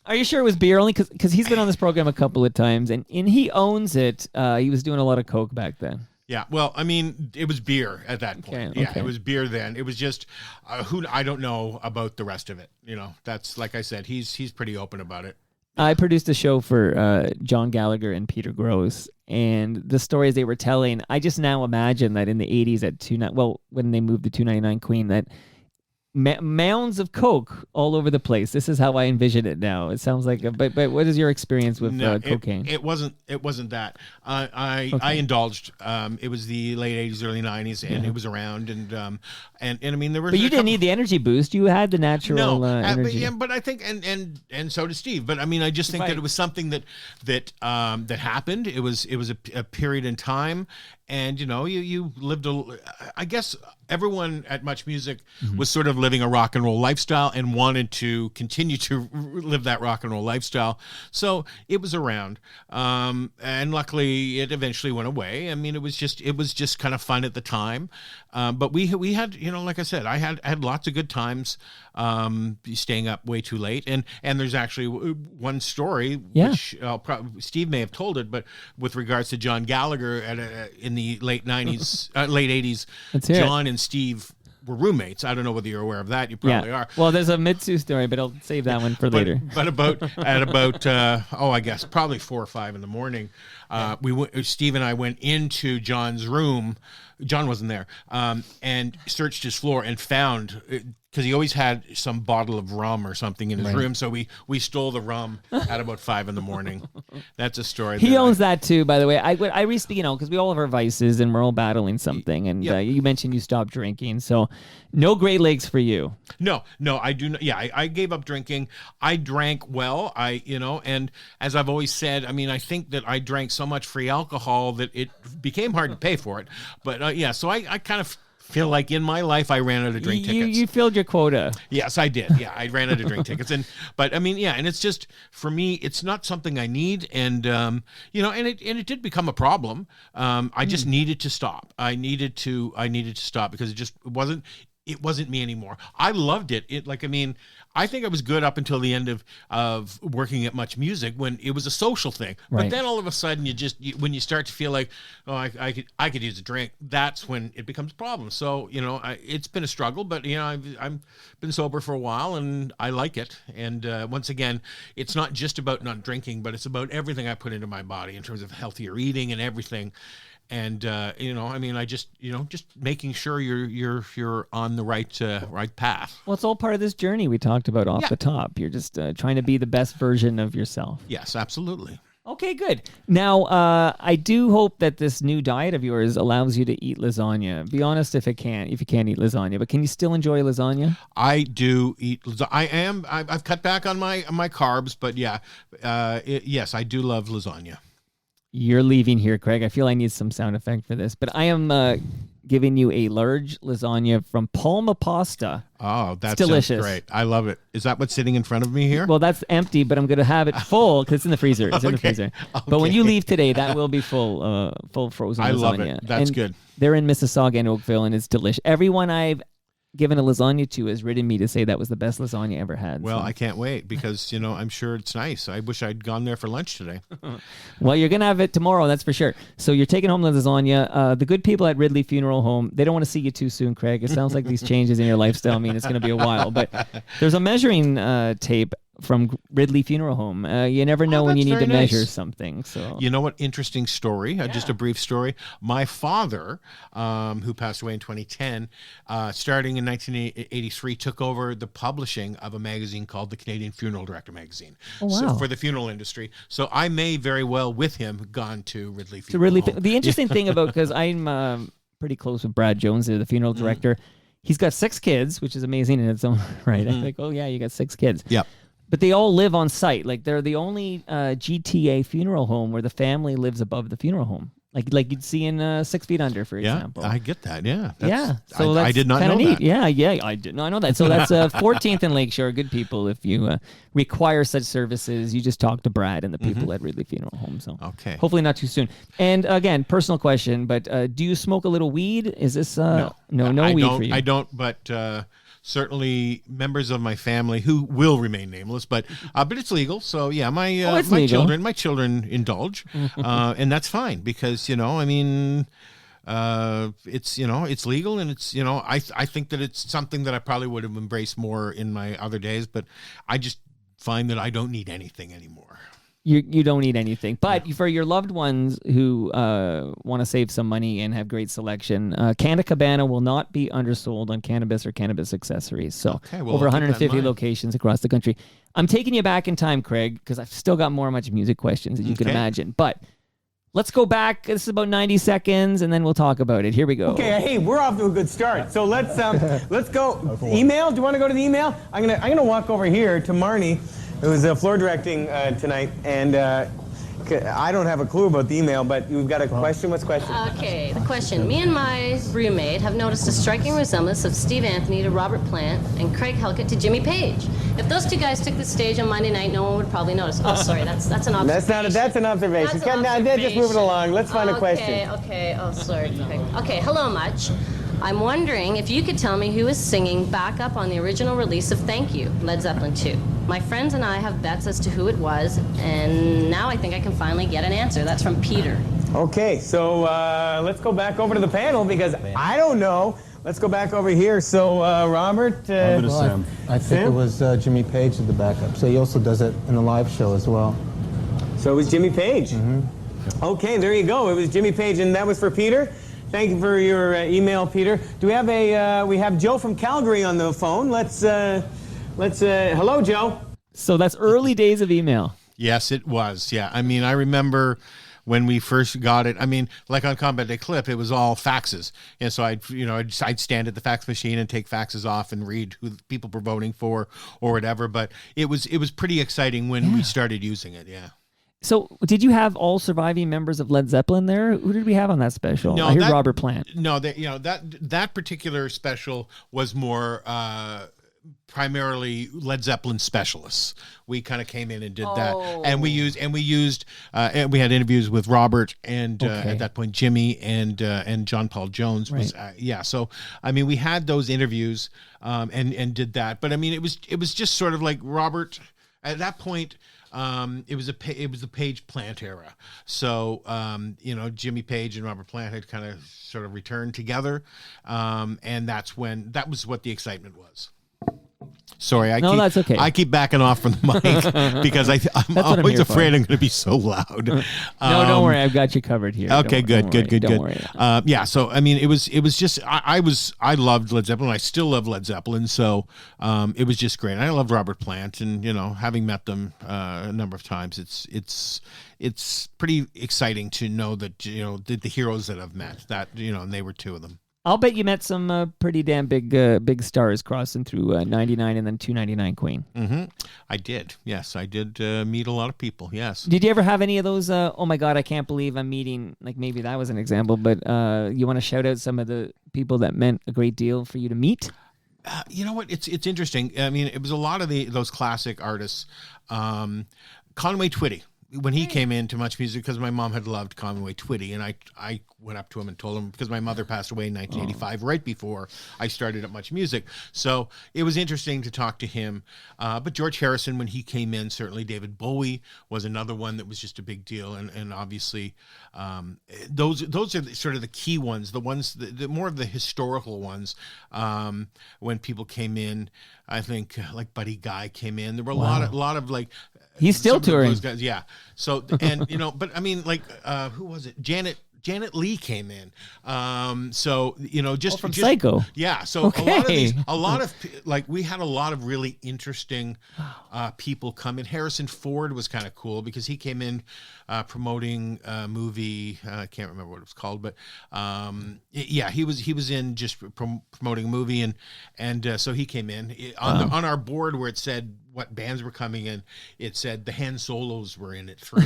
are you sure it was beer? Only because he's been on this program a couple of times, and he owns it. He was doing a lot of coke back then. Yeah, well, it was beer at that point. Okay. Yeah, it was beer then. It was just I don't know about the rest of it. That's, like I said, he's pretty open about it. I produced a show for John Gallagher and Peter Gross, and the stories they were telling, I just now imagine that in the 80s when they moved to 299 Queen, that mounds of coke all over the place. This is how I envision it now. It sounds like, but what is your experience with cocaine? It wasn't that. I indulged. It was the late 80s, early 90s, and it was around, and there were. But you didn't need the energy boost. You had the natural energy. But I think, and so did Steve. But I just think that it was something that happened. It was a period in time. and you lived I guess everyone at Much Music was sort of living a rock and roll lifestyle and wanted to continue to live that rock and roll lifestyle. So it was around, and luckily it eventually went away. I mean, it was just kind of fun at the time, but we had, like I said, I had lots of good times, staying up way too late, and there's actually one story which Steve may have told it, but with regards to John Gallagher in the late 90s, late 80s, John and Steve were roommates. I don't know whether you're aware of that. You probably are. Well, there's a Mitsu story, but I'll save that one for later. But at about I guess probably 4 or 5 in the morning, Steve and I went into John's room. John wasn't there, and searched his floor and found, because he always had some bottle of rum or something in his room. So we stole the rum at about 5 in the morning. That's a story. He owns that too, by the way. I recently, because we all have our vices and we're all battling something. And you mentioned you stopped drinking, so no Great Lakes for you. No, I do not. Yeah, I gave up drinking. I drank well. And as I've always said, I mean, I think that I drank so much free alcohol that it became hard to pay for it. But so I kind of feel like in my life I ran out of drink tickets. You filled your quota. Yes, I did. Yeah, I ran out of drink tickets, but I mean, and it's just, for me, it's not something I need, and and it did become a problem. I just needed to stop. I needed to stop because it wasn't me anymore. I loved it. I think I was good up until the end of working at Much Music, when it was a social thing. Right. But then all of a sudden, when you start to feel like, oh, I could use a drink, that's when it becomes a problem. So it's been a struggle, but I've been sober for a while and I like it. And once again, it's not just about not drinking, but it's about everything I put into my body in terms of healthier eating and everything. And I just making sure you're on the right path. Well, it's all part of this journey we talked about off the top. You're just trying to be the best version of yourself. Yes, absolutely. Okay, good. Now, I do hope that this new diet of yours allows you to eat lasagna. Be honest if you can't eat lasagna, but can you still enjoy lasagna? I do eat lasagna. I've cut back on my carbs, but yes, I do love lasagna. You're leaving here, Craig. I feel I need some sound effect for this, but I am giving you a large lasagna from Palma Pasta. Oh, that's delicious. Great. I love it. Is that what's sitting in front of me here? Well, that's empty, but I'm going to have it full because it's in the freezer. It's in the freezer. Okay. But when you leave today, that will be full frozen lasagna. I love it. That's good. They're in Mississauga and Oakville, and it's delicious. Everyone I've given a lasagna to has written me to say that was the best lasagna I ever had. Well, I can't wait because, I'm sure it's nice. I wish I'd gone there for lunch today. Well, you're going to have it tomorrow, that's for sure. So you're taking home the lasagna. The good people at Ridley Funeral Home, they don't want to see you too soon, Craig. It sounds like these changes in your lifestyle mean it's going to be a while. But there's a measuring tape from Ridley Funeral Home. You never know when you need to measure something. So you know what? Interesting story. Just a brief story. My father, who passed away in 2010, starting in 1983, took over the publishing of a magazine called the Canadian Funeral Director magazine. Oh, wow. So for the funeral industry. So I may very well, with him, gone to Ridley Funeral Home. The interesting thing about, because I'm pretty close with Brad Jones, the funeral director. He's got 6 kids, which is amazing in its own right. I think, oh yeah, you got 6 kids. Yep. But they all live on site. Like, they're the only GTA funeral home where the family lives above the funeral home. Like you'd see in 6 Feet Under, for example. I get that. Yeah. So I did not know neat. that. Yeah, I did not know that. So that's 14th and Lakeshore. Good people. If you require such services, you just talk to Brad and the people at Ridley Funeral Home. So hopefully not too soon. And again, personal question, but do you smoke a little weed? Is this no weed for you? I don't, but certainly members of my family who will remain nameless, but it's legal. So yeah, my children indulge, and that's fine because it's legal, and it's I think that it's something that I probably would have embraced more in my other days, but I just find that I don't need anything anymore. You don't need anything. But for your loved ones who want to save some money and have great selection, Canna Cabana will not be undersold on cannabis or cannabis accessories. So over 150 locations across the country. I'm taking you back in time, Craig, because I've still got more Much Music questions, as you can imagine. But let's go back. This is about 90 seconds, and then we'll talk about it. Here we go. Okay, hey, we're off to a good start. So let's go. Email? Do you want to go to the email? I'm gonna walk over here to Marnie, who's floor directing tonight, and I don't have a clue about the email, but you've got a question. What's the question? Okay, the question. Me and my roommate have noticed a striking resemblance of Steve Anthony to Robert Plant and Craig Halket to Jimmy Page. If those two guys took the stage on Monday night, no one would probably notice. Oh, sorry, that's an observation. That's an observation. That's an Just move it along. Let's find a question. Okay. Oh, sorry. Okay, hello, Much. I'm wondering if you could tell me who is singing backup on the original release of Thank You, Led Zeppelin 2. My friends and I have bets as to who it was, and now I think I can finally get an answer. That's from Peter. Okay, so let's go back over to the panel because I don't know. Let's go back over here. So, Robert? I think it was Jimmy Page did the backup. So he also does it in the live show as well. So it was Jimmy Page. Okay, there you go. It was Jimmy Page, and that was for Peter. Thank you for your email, Peter. Do we have we have Joe from Calgary on the phone. Hello, Joe. So that's early days of email. Yes, it was. Yeah. I mean, I remember when we first got it. I mean, like on Combat Day Clip, it was all faxes. And so I'd stand at the fax machine and take faxes off and read who the people were voting for or whatever. But it was pretty exciting when we started using it. Yeah. So, did you have all surviving members of Led Zeppelin there? Who did we have on that special? No, I hear Robert Plant. No, that particular special was more primarily Led Zeppelin specialists. We kind of came in and did that, and we used and we had interviews with Robert and at that point Jimmy and John Paul Jones was So I mean, we had those interviews and did that, but I mean, it was just sort of like Robert at that point. It was the Page Plant era. So, Jimmy Page and Robert Plant had kind of sort of returned together. And that was what the excitement was. Sorry, that's okay. I keep backing off from the mic because I'm always afraid I'm going to be so loud. No, don't worry. I've got you covered here. Okay, good. Don't worry. So I mean, it was just I loved Led Zeppelin. I still love Led Zeppelin. So it was just great. I love Robert Plant, and having met them a number of times, it's pretty exciting to know that the heroes that I've met and they were two of them. I'll bet you met some pretty damn big stars crossing through 99 and then 299 Queen. Mm-hmm. I did. Yes, I did meet a lot of people. Yes. Did you ever have any of those, oh my God, I can't believe I'm meeting, like maybe that was an example, but you want to shout out some of the people that meant a great deal for you to meet? You know what? It's interesting. I mean, it was a lot of those classic artists. Conway Twitty. When he came into MuchMusic, because my mom had loved Conway Twitty, and I went up to him and told him, because my mother passed away in 1985, right before I started at MuchMusic. So it was interesting to talk to him. But George Harrison, when he came in, certainly David Bowie was another one that was just a big deal. And obviously, those are sort of the key ones, the ones, the more of the historical ones. When people came in, I think like Buddy Guy came in. There were a lot of like, he's still touring. Those guys, yeah. So, and but I mean, like, who was it? Janet Leigh came in. Just from Psycho. Yeah. So okay. we had a lot of really interesting people come in. Harrison Ford was kind of cool because he came in promoting a movie. I can't remember what it was called, but he was in just promoting a movie, and so he came in on our board where it said what bands were coming in. It said the Han Solos were in at 3.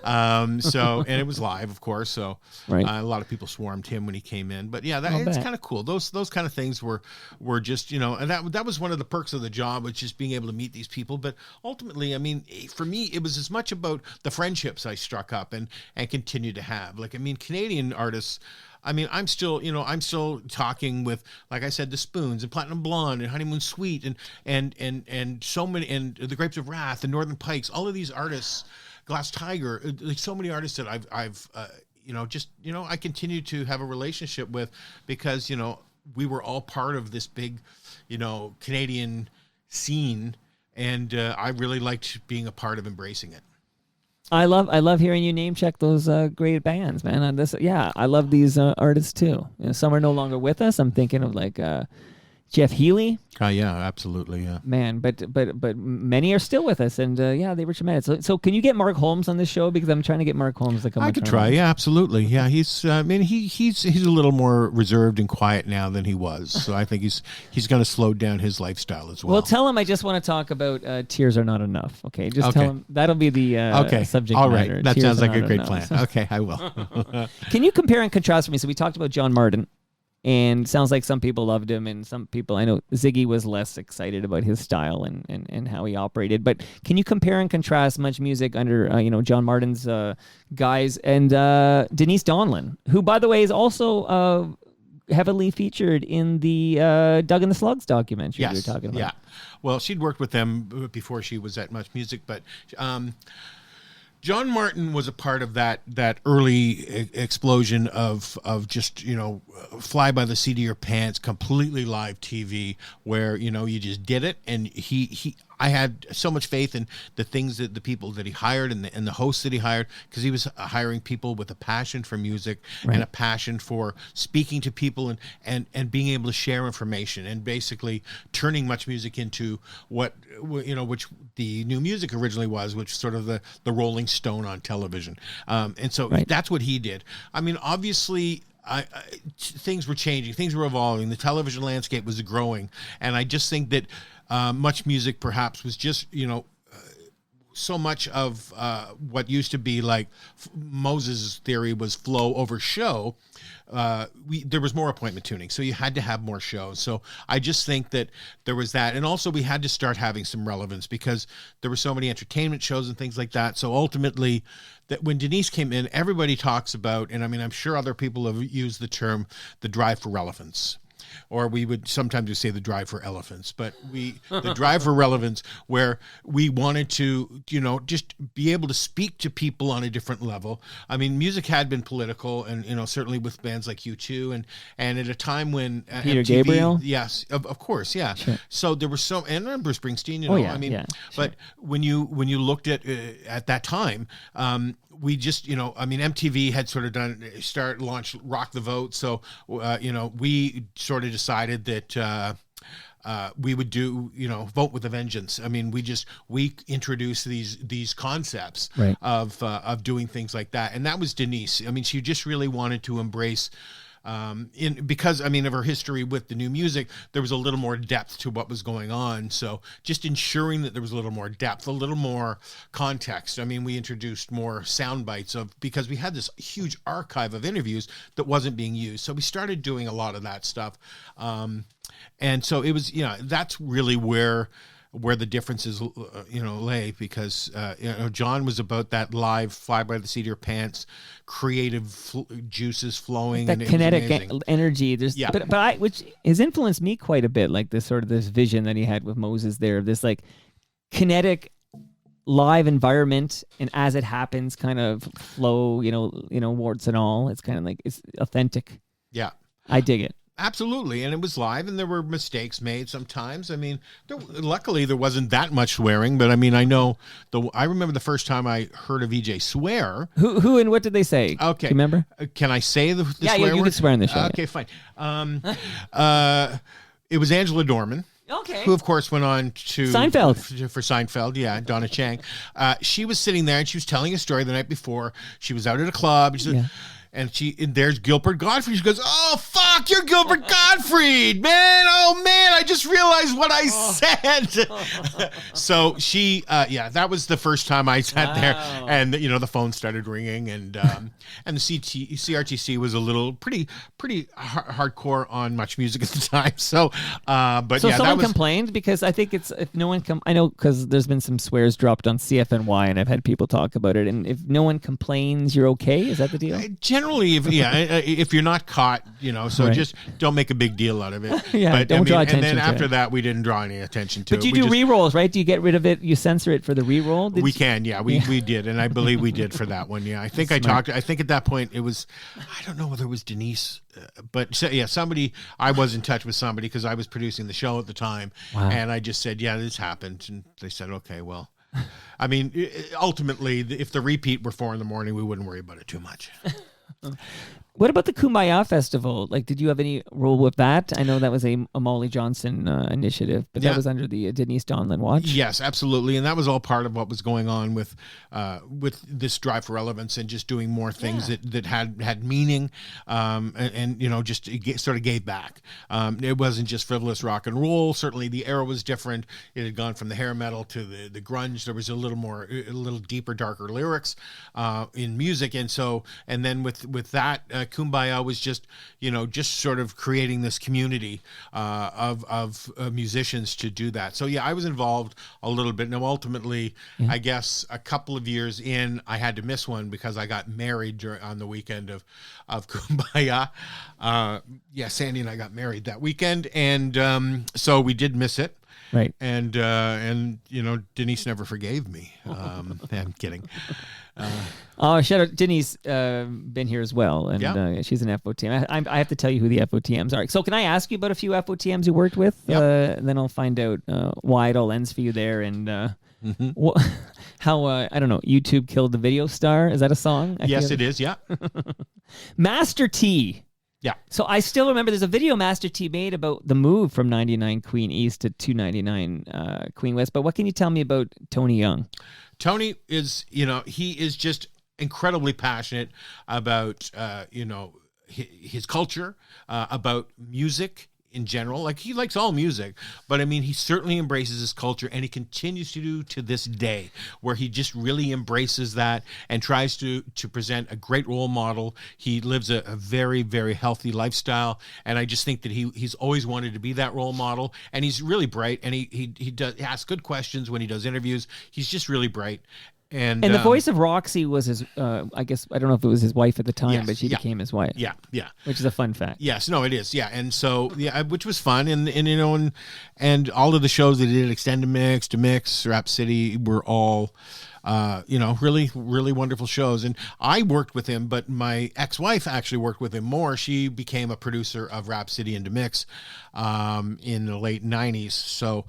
And it was live, of course. So a lot of people swarmed him when he came in. But yeah, it's kind of cool. Those kind of things were just, and that was one of the perks of the job, was just being able to meet these people. But ultimately, I mean, for me, it was as much about the friendships I struck up and continue to have. Like, I mean, Canadian artists, I mean, I'm still talking with, like I said, the Spoons and Platinum Blonde and Honeymoon Suite and so many, and the Grapes of Wrath and Northern Pikes, all of these artists, Glass Tiger, like so many artists that I've I continue to have a relationship with because, we were all part of this big, Canadian scene, and I really liked being a part of embracing it. I love hearing you name check those great bands, man. I love these artists too. Some are no longer with us. I'm thinking of like, Jeff Healy. Yeah, absolutely. Yeah. Man, but many are still with us, and yeah, they were tremendous. So can you get Mark Holmes on this show, because I'm trying to get Mark Holmes to come? I could try. Yeah, absolutely. Yeah, he's. I mean, he's a little more reserved and quiet now than he was. So I think he's going to slow down his lifestyle as well. Well, tell him I just want to talk about Tears Are Not Enough. Okay, just tell him that'll be the subject. All right, matter. that Tears sounds Are like a Not great Enough. plan. Okay, I will. Can you compare and contrast for me? So we talked about John Martin. And sounds like some people loved him, and some people, I know Ziggy was less excited about his style and how he operated. But can you compare and contrast MuchMusic under John Martin's guys and Denise Donlin, who, by the way, is also heavily featured in the Doug and the Slugs documentary you were talking about? Yeah. Well, she'd worked with them before she was at MuchMusic, but John Martin was a part of that early explosion of just, fly by the seat of your pants, completely live TV, where, you just did it. And I had so much faith in the things that the people that he hired and the hosts that he hired, because he was hiring people with a passion for music and a passion for speaking to people and being able to share information, and basically turning MuchMusic into which the new music originally was, which sort of the Rolling Stone on television. And so that's what he did. I mean, obviously, things were changing, things were evolving, the television landscape was growing, and I just think that MuchMusic perhaps was just, so much of what used to be like Moses' theory was flow over show. There was more appointment tuning, so you had to have more shows. So I just think that there was that, and also we had to start having some relevance, because there were so many entertainment shows and things like that. So ultimately, that when Denise came in, everybody talks about, and I mean, I'm sure other people have used the term, the drive for relevance. Or we would sometimes say the drive for elephants, but the drive for relevance, where we wanted to, just be able to speak to people on a different level. I mean, music had been political, and, certainly with bands like U2 and at a time when Peter MTV, Gabriel. yes, of course. Yeah. Sure. So there were and Bruce Springsteen, Sure. But when you looked at that time, we just, MTV had sort of launched Rock the Vote. So, we sort of decided that we would do, Vote with a Vengeance. I mean, we introduced these concepts of doing things like that. And that was Denise. I mean, she just really wanted to embrace, because of her history with the new music, there was a little more depth to what was going on. So just ensuring that there was a little more depth, a little more context. I mean, we introduced more sound bites because we had this huge archive of interviews that wasn't being used. So we started doing a lot of that stuff. And so it was, that's really where the differences, lay, because, John was about that live, fly by the seat of your pants, creative juices flowing. That and kinetic energy. Which has influenced me quite a bit, like this vision that he had with Moses there, of this like kinetic live environment, and as it happens kind of flow, warts and all. It's kind of like, it's authentic. Yeah. I dig it. Absolutely, and it was live, and there were mistakes made sometimes. I mean, luckily there wasn't that much swearing, but I mean, I remember the first time I heard a VJ swear. Who and what did they say? Okay, do you remember? Can I say the yeah, swear you word? can swear in the show. Okay, fine. It was Angela Dorman. Okay. Who, of course, went on to Seinfeld. For Seinfeld, yeah, Donna Chang. She was sitting there, and she was telling a story the night before. She was out at a club. And she said, and there's Gilbert Gottfried. She goes, "Oh, fuck, you're Gilbert Gottfried, man. Oh, man, I just realized what I said." So she, that was the first time I sat there, and, the phone started ringing, and the CRTC was a little pretty hardcore on MuchMusic at the time. So, but so yeah, someone complained, because I think it's, if no one I know, because there's been some swears dropped on CFNY, and I've had people talk about it, and if no one complains, you're okay? Is that the deal? Generally, if you're not caught, so just don't make a big deal out of it. Don't draw attention. And then to after it. that, we didn't draw any attention to it. But you do re-rolls, right? Do you get rid of it? You censor it for the re-roll? We can, yeah. We did, and I believe we did for that one. Yeah, I think I think at that point it was, I don't know whether it was Denise, but somebody. I was in touch with somebody because I was producing the show at the time, and I just said, "Yeah, this happened," and they said, "Okay, well." I mean, ultimately, if the repeat were 4 a.m, we wouldn't worry about it too much. What about the Kumbaya Festival? Like, did you have any role with that? I know that was a Molly Johnson initiative, but that was under the Denise Donlin watch. Yes, absolutely, and that was all part of what was going on with this drive for relevance and just doing more things that had meaning, and you know, just sort of gave back. It wasn't just frivolous rock and roll. Certainly, the era was different. It had gone from the hair metal to the grunge. There was a little deeper, darker lyrics in music, and then with that. Kumbaya was just sort of creating this community of musicians to do that. So yeah, I was involved a little bit. Now ultimately, I guess a couple of years in, I had to miss one because I got married on the weekend of Kumbaya. Sandy and I got married that weekend, and so we did miss it. Right. And Denise never forgave me. I'm kidding. Shout out, Denise, been here as well, and she's an FOTM. I have to tell you who the FOTMs are. So can I ask you about a few FOTMs you worked with? And then I'll find out why it all ends for you there, and how, I don't know, YouTube killed the video star. Is that a song? Yes, it is, yeah. Master T. Yeah. So I still remember there's a video Master T made about the move from 99 Queen East to 299 Queen West. But what can you tell me about Tony Young? Tony is, he is just incredibly passionate about, his culture, about music in general. Like, he likes all music, but I mean, he certainly embraces his culture, and he continues to do to this day, where he just really embraces that and tries to present a great role model. He lives a very, very healthy lifestyle, and I just think that he's always wanted to be that role model, and he's really bright, and he asks good questions when he does interviews. He's just really bright. And the voice of Roxy was his, I guess, I don't know if it was his wife at the time, but she became his wife. Yeah. Which is a fun fact. Yes, no, it is. Yeah. And so, which was fun. And all of the shows they did, Extended Mix, to Mix, Rap City, were all, really, really wonderful shows. And I worked with him, but my ex-wife actually worked with him more. She became a producer of Rap City and to Mix in the late 90s. So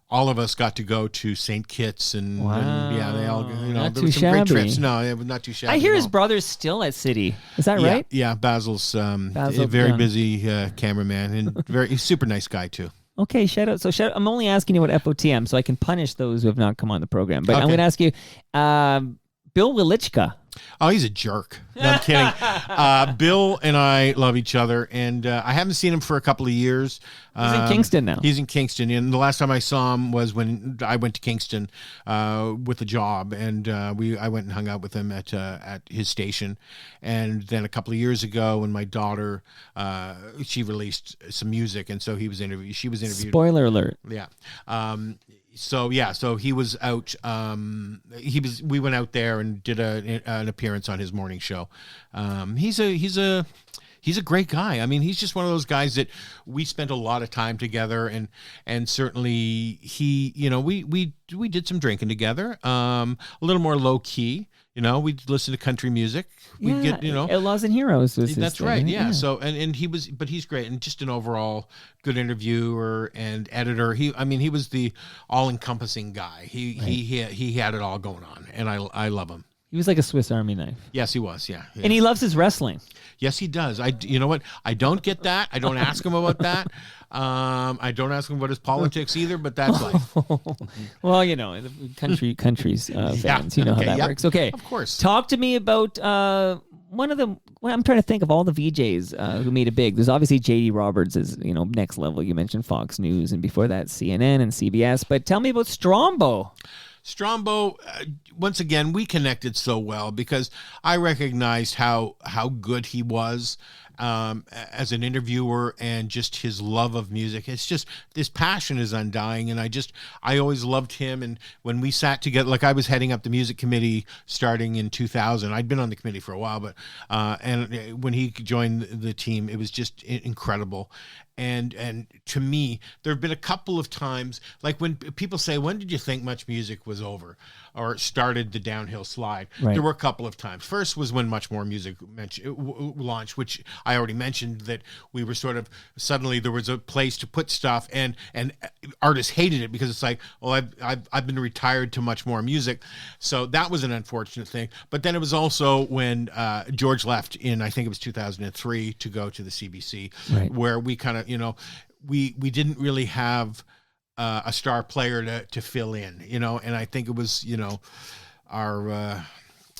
all of us got to go to St. Kitts, and they all, not there too were some shabby. great trips. No, it was not too shabby. I hear at his all. brother's still at City. Is that right? Yeah, Basil's Basil a very Young. busy cameraman, and he's super nice guy too. Okay, shout out. So I'm only asking you about FOTM so I can punish those who have not come on the program. But I'm Okay. going to ask you, Bill Wilichka. Oh, he's a jerk. No, I'm kidding. Bill and I love each other, and I haven't seen him for a couple of years. He's in Kingston now. He's in Kingston, and the last time I saw him was when I went to Kingston with a job, and I went and hung out with him at his station. And then a couple of years ago, when my daughter she released some music, and so he was interviewed. She was interviewed. Spoiler alert. Yeah. So he was out. We went out there and did an appearance on his morning show. He's a great guy. I mean, he's just one of those guys that we spent a lot of time together, and certainly we did some drinking together. A little more low key. We'd listen to country music. We'd get, Outlaws and Heroes was his That's thing, right. Yeah. So, and but he's great, and just an overall good interviewer and editor. He was the all-encompassing guy. He had it all going on, and I love him. He was like a Swiss Army knife. Yes, he was. Yeah. And he loves his wrestling. Yes, he does. You know what? I don't get that. I don't ask him about that. I don't ask him about his politics either, but that's life. Well, the country's fans. You know how that works. Okay. Of course. Talk to me about one of the. Well, I'm trying to think of all the VJs who made it big. There's obviously JD Roberts is next level. You mentioned Fox News, and before that CNN and CBS. But tell me about Strombo. Strombo, once again, we connected so well because I recognized how good he was as an interviewer, and just his love of music. It's just, this passion is undying, and I always loved him. And when we sat together, like, I was heading up the music committee starting in 2000. I'd been on the committee for a while, but and when he joined the team, it was just incredible. And to me, there have been a couple of times, like when people say, when did you think Much Music was over or started the downhill slide? Right. There were a couple of times. First was when Much More Music launched, which I already mentioned that we were sort of suddenly there was a place to put stuff, and artists hated it because it's like, well, I've been retired to much more music, so that was an unfortunate thing. But then it was also when George left in, I think it was 2003, to go to the CBC, Right. where we kind of, we didn't really have a star player to fill in, and I think it was, our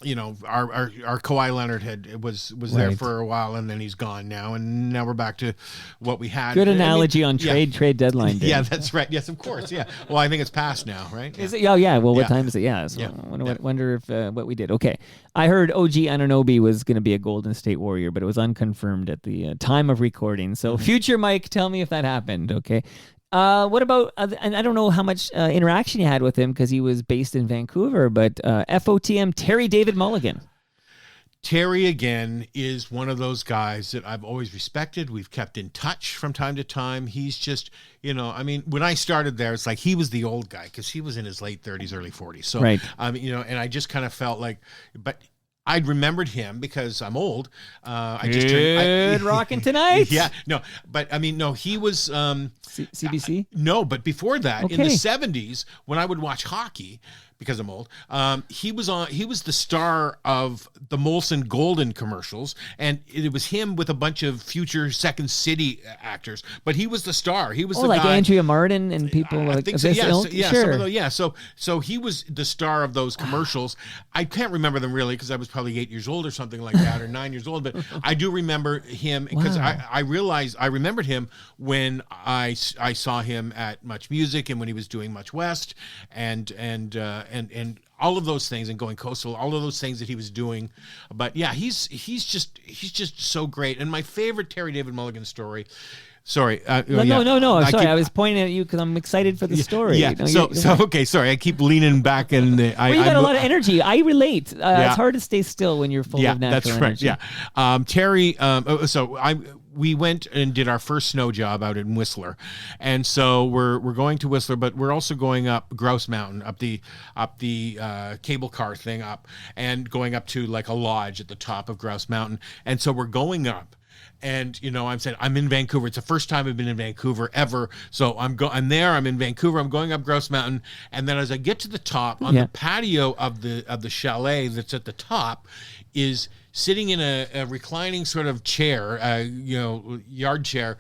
Kawhi Leonard was there Right. for a while, and then he's gone now, and now we're back to what we had. Good I mean, analogy on yeah. trade deadline day. Yeah, that's right. Yes, of course. Yeah. Well, I think it's past now, right? Is it? Oh, yeah. Well, what Yeah. time is it? Yeah. So Yeah. I wonder if what we did. Okay. I heard OG Anunoby was going to be a Golden State Warrior, but it was unconfirmed at the time of recording. So future Mike, tell me if that happened. Okay. What about, and I don't know how much interaction you had with him because he was based in Vancouver, but FOTM Terry David Mulligan. Terry, again, is one of those guys that I've always respected. We've kept in touch from time to time. He's just, when I started there, it's like he was the old guy because he was in his late 30s, early 40s. So, Right. And I just kind of felt like, but I'd remembered him because I'm old. I just turned Rockin' tonight. Yeah, no, but he was CBC. no, but before that, in the Okay. 70s, when I would watch hockey, because I'm old, he was the star of the Molson Golden commercials, and it was him with a bunch of future Second City actors. But he was the star. He was the like guy. Andrea Martin and people I like think of so. this Yeah, ilk? yeah, Sure. some of those, yeah. So he was the star of those commercials. I can't remember them really because I was probably 8 years old or something like that, or 9 years old. But I do remember him because Wow. I realized I remembered him when I saw him at Much Music and when he was doing Much West and all of those things, and going coastal, all of those things that he was doing. But yeah, he's just so great. And my favorite Terry David Mulligan story. Sorry. No. I'm sorry. I was pointing at you because I'm excited for the story. Yeah. Okay. Sorry. I keep leaning back, and You got a lot of energy. I relate. Yeah. It's hard to stay still when you're full of natural energy. That's right. Yeah. Terry. We went and did our first snow job out in Whistler, and so we're going to Whistler, but we're also going up Grouse Mountain, up the cable car thing up, and going up to like a lodge at the top of Grouse Mountain, and so we're going up. And I'm saying I'm in Vancouver. It's the first time I've been in Vancouver ever. So I'm there. I'm in Vancouver. I'm going up Grouse Mountain, and then as I get to the top, on the patio of the chalet that's at the top, is sitting in a reclining sort of chair, yard chair,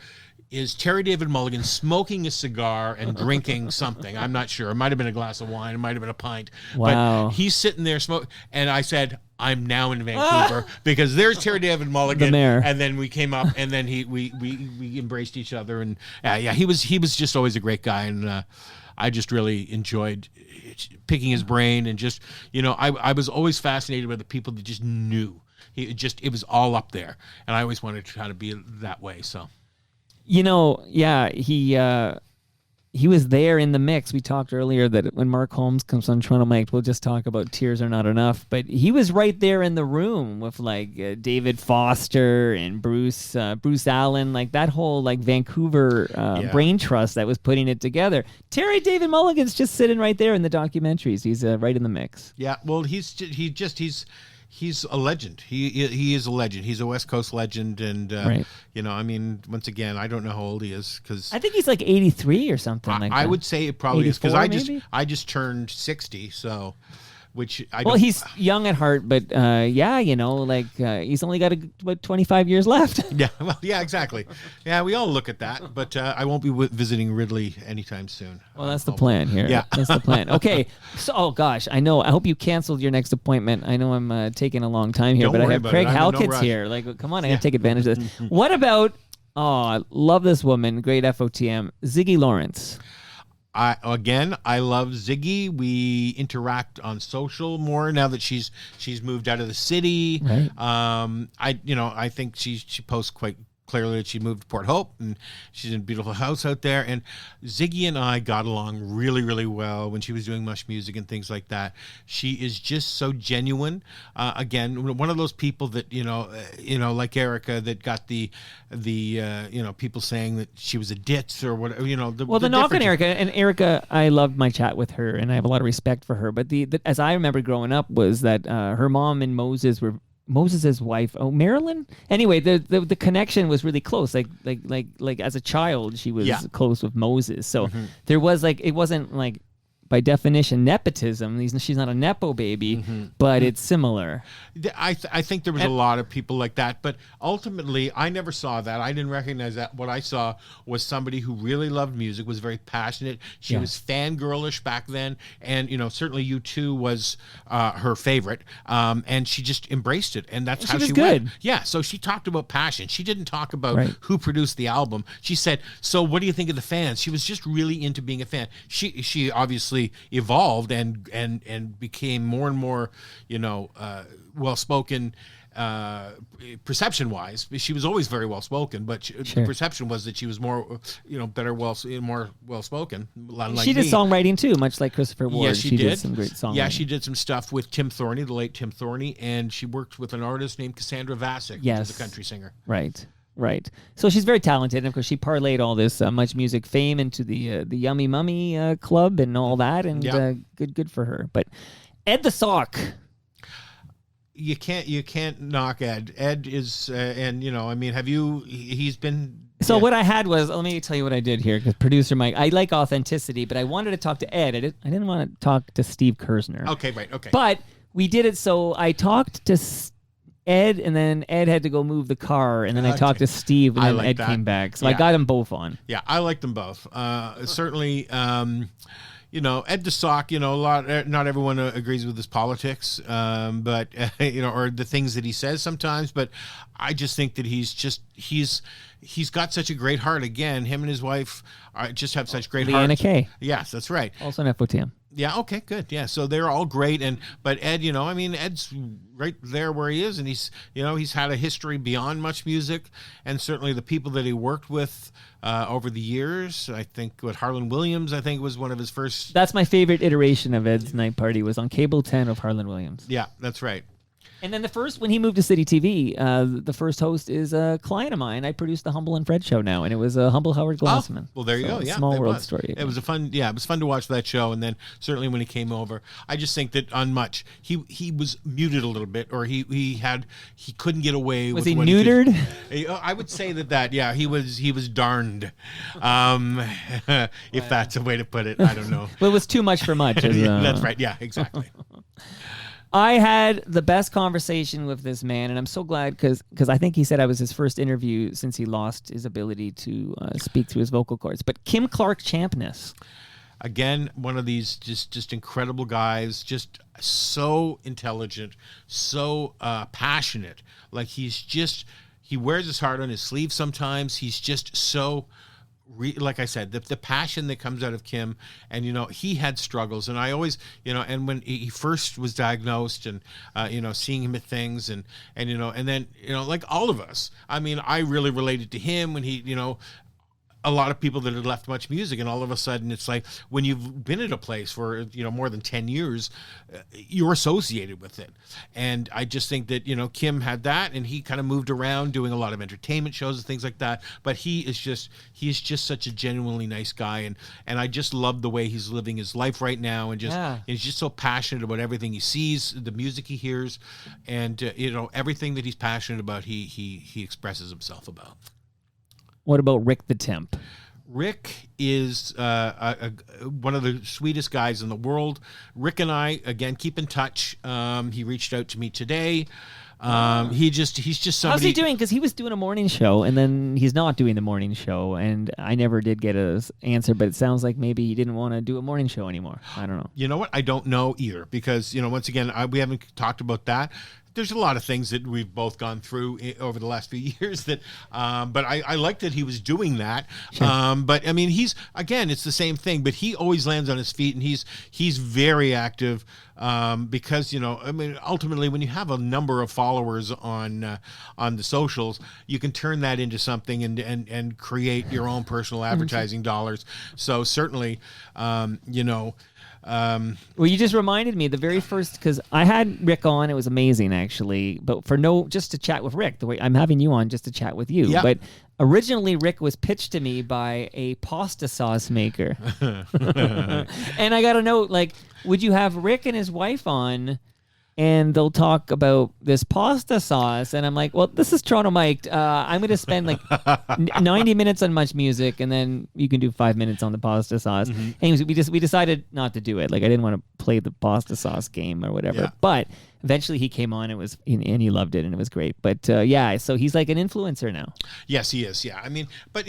is Terry David Mulligan smoking a cigar and drinking something. I'm not sure. It might have been a glass of wine. It might have been a pint. Wow. But he's sitting there smoking. And I said, I'm now in Vancouver because there's Terry David Mulligan. The mayor. And then we came up, and then we embraced each other. And he was just always a great guy. And I just really enjoyed picking his brain. And just, I was always fascinated by the people that just knew. It was all up there. And I always wanted to try to be that way. So. He was there in the mix. We talked earlier that when Mark Holmes comes on Toronto Mike, we'll just talk about Tears Are Not Enough, but he was right there in the room with like David Foster and Bruce Allen, like that whole like Vancouver brain trust that was putting it together. Terry David Mulligan's just sitting right there in the documentaries. He's right in the mix. Yeah, well, he's a legend. He is a legend. He's a West Coast legend, and right. Once again, I don't know how old he is because I think he's like 83 or something like that. I would say it probably is because 84 I just turned 60, so which I well, don't, he's young at heart, but he's only got about 25 years left. yeah, well, yeah, exactly. Yeah, we all look at that, but I won't be visiting Ridley anytime soon. Well, that's the plan here. Yeah. That's the plan. Okay. So, oh gosh, I know. I hope you canceled your next appointment. I know I'm taking a long time here, Don't but I worry have about Craig it. I'm in no Halket's rush. here. Like, come on, I got to take advantage of this. What about, I love this woman, great FOTM, Ziggy Lawrence. I love Ziggy. We interact on social more now that she's moved out of the city. Right. I think she posts quite clearly that she moved to Port Hope and she's in a beautiful house out there. And Ziggy and I got along really, really well when she was doing Much Music and things like that. She is just so genuine. Again, one of those people that like Erica, that got the people saying that she was a ditz or whatever. The knock on Erica, and Erica, I loved my chat with her, and I have a lot of respect for her. But the as I remember growing up was that her mom and Moses were Moses' wife, Marilyn. Anyway, the connection was really close. Like as a child, she was close with Moses. So there was it wasn't like by definition nepotism. She's not a nepo baby, but it's similar. I think there was a lot of people like that, but ultimately I never saw that. I didn't recognize that. What I saw was somebody who really loved music, was very passionate. She was fangirlish back then, and certainly U2 was her favorite, and she just embraced it, and that's how she good. went. Yeah, so she talked about passion. She didn't talk about who produced the album. She said, "So what do you think of the fans?" She was just really into being a fan. She obviously evolved and became more and more, well-spoken perception wise. She was always very well-spoken, but the perception was that she was more, more well-spoken. She did songwriting too, much like Christopher Ward. Yeah, she did some great songwriting. Yeah, she did some stuff with Tim Thorney, the late Tim Thorney, and she worked with an artist named Cassandra Vassick, which is a country singer. Right. So she's very talented, and of course she parlayed all this Much Music fame into the Yummy Mummy Club and all that, and good for her. But Ed the Sock. You can't knock Ed. Ed is, have you? He's been. So what I had was, let me tell you what I did here, because producer Mike, I like authenticity, but I wanted to talk to Ed. I didn't want to talk to Steve Kersner. Okay, right, okay. But we did it, so I talked to Ed, and then Ed had to go move the car, and then I talked to Steve, and then Ed came back. So I got them both on. Yeah, I like them both. Certainly, Ed the Sock, not everyone agrees with his politics, but, or the things that he says sometimes, but I just think that he's got such a great heart. Again, him and his wife just have such great hearts. Leanna Kay. Yes, that's right. Also an FOTM. Yeah, okay, good. Yeah, so they're all great, but Ed, Ed's right there where he is, and he's had a history beyond Much Music, and certainly the people that he worked with over the years. I think with Harlan Williams, I think was one of his first. That's my favorite iteration of Ed's night party, was on Cable 10 of Harlan Williams. Yeah, that's right. And then when he moved to City TV, the first host is a client of mine. I produced the Humble and Fred show now, and it was Humble Howard Glassman. Oh, well, there you go. Yeah, small world story. It was it was fun to watch that show, and then certainly when he came over, I just think that on Much, he was muted a little bit, or he couldn't get away. Was with he neutered? I would say that. Yeah, he was darned. If that's a way to put it, I don't know. Well, it was too much for Much. That's right. Yeah, exactly. I had the best conversation with this man, and I'm so glad because I think he said I was his first interview since he lost his ability to speak through his vocal cords. But Kim Clark Champness. Again, one of these just incredible guys, just so intelligent, so passionate. Like he wears his heart on his sleeve sometimes. He's just so... like I said, the passion that comes out of Kim, and he had struggles, and I always, and when he first was diagnosed, and seeing him at things, and then like all of us, I mean, I really related to him when he, a lot of people that had left Much Music, and all of a sudden it's like when you've been at a place for more than 10 years, you're associated with it. And I just think that Kim had that, and he kind of moved around doing a lot of entertainment shows and things like that, but he's just such a genuinely nice guy, and I just love the way he's living his life right now, and he's just so passionate about everything he sees, the music he hears, and everything that he's passionate about, he expresses himself about. What about Rick the Temp? Rick is one of the sweetest guys in the world. Rick and I, again, keep in touch. He reached out to me today. He's just somebody. How's he doing? Because he was doing a morning show, and then he's not doing the morning show, and I never did get an answer, but it sounds like maybe he didn't want to do a morning show anymore. I don't know. You know what? I don't know either, because, once again, we haven't talked about that. There's a lot of things that we've both gone through over the last few years that, but I like that he was doing that. Sure. But I mean, it's the same thing, but he always lands on his feet, and he's very active, because, ultimately when you have a number of followers on the socials, you can turn that into something and create your own personal advertising dollars. So certainly, well, you just reminded me the very first, because I had Rick on, it was amazing actually, but just to chat with Rick, the way I'm having you on just to chat with you. Yep. But originally Rick was pitched to me by a pasta sauce maker. And I got a note, like, would you have Rick and his wife on and they'll talk about this pasta sauce, and I'm like, well, this is Toronto Mike. I'm going to spend like 90 minutes on Much Music, and then you can do 5 minutes on the pasta sauce. Anyways, we decided not to do it. Like, I didn't want to play the pasta sauce game or whatever. Yeah. But eventually he came on, and he loved it, and it was great. But yeah, so he's like an influencer now. Yes, he is. Yeah, I mean, but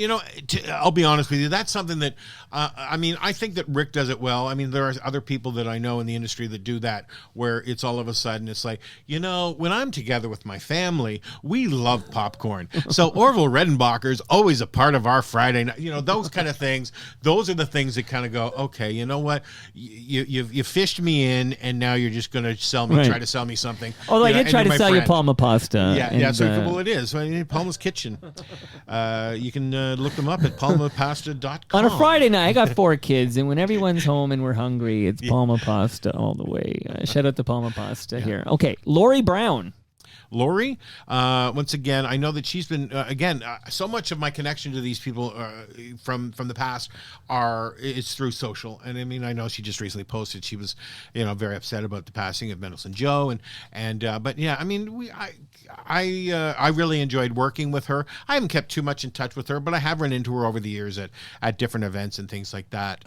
I'll be honest with you. That's something that I mean, I think that Rick does it well. I mean, there are other people that I know in the industry that do that, where it's all of a sudden it's like, when I'm together with my family, we love popcorn. So Orville Redenbacher is always a part of our Friday night. Those kind of things. Those are the things that kind of go, okay, you know what? You fished me in, and now you're just going to try to sell me something. Although I did try to sell you Palma pasta. Yeah, well, it is. Palma's Kitchen. You can look them up at palmapasta.com. On a Friday night, I got 4 kids, and when everyone's home and we're hungry, it's Palma Pasta all the way. Shout out to Palma Pasta here. Okay, Lori Brown. Lori, once again, I know that she's been so much of my connection to these people from the past is through social. And I mean, I know she just recently posted she was very upset about the passing of Mendelsohn Joe, but yeah, I mean, I really enjoyed working with her. I haven't kept too much in touch with her, but I have run into her over the years at different events and things like that.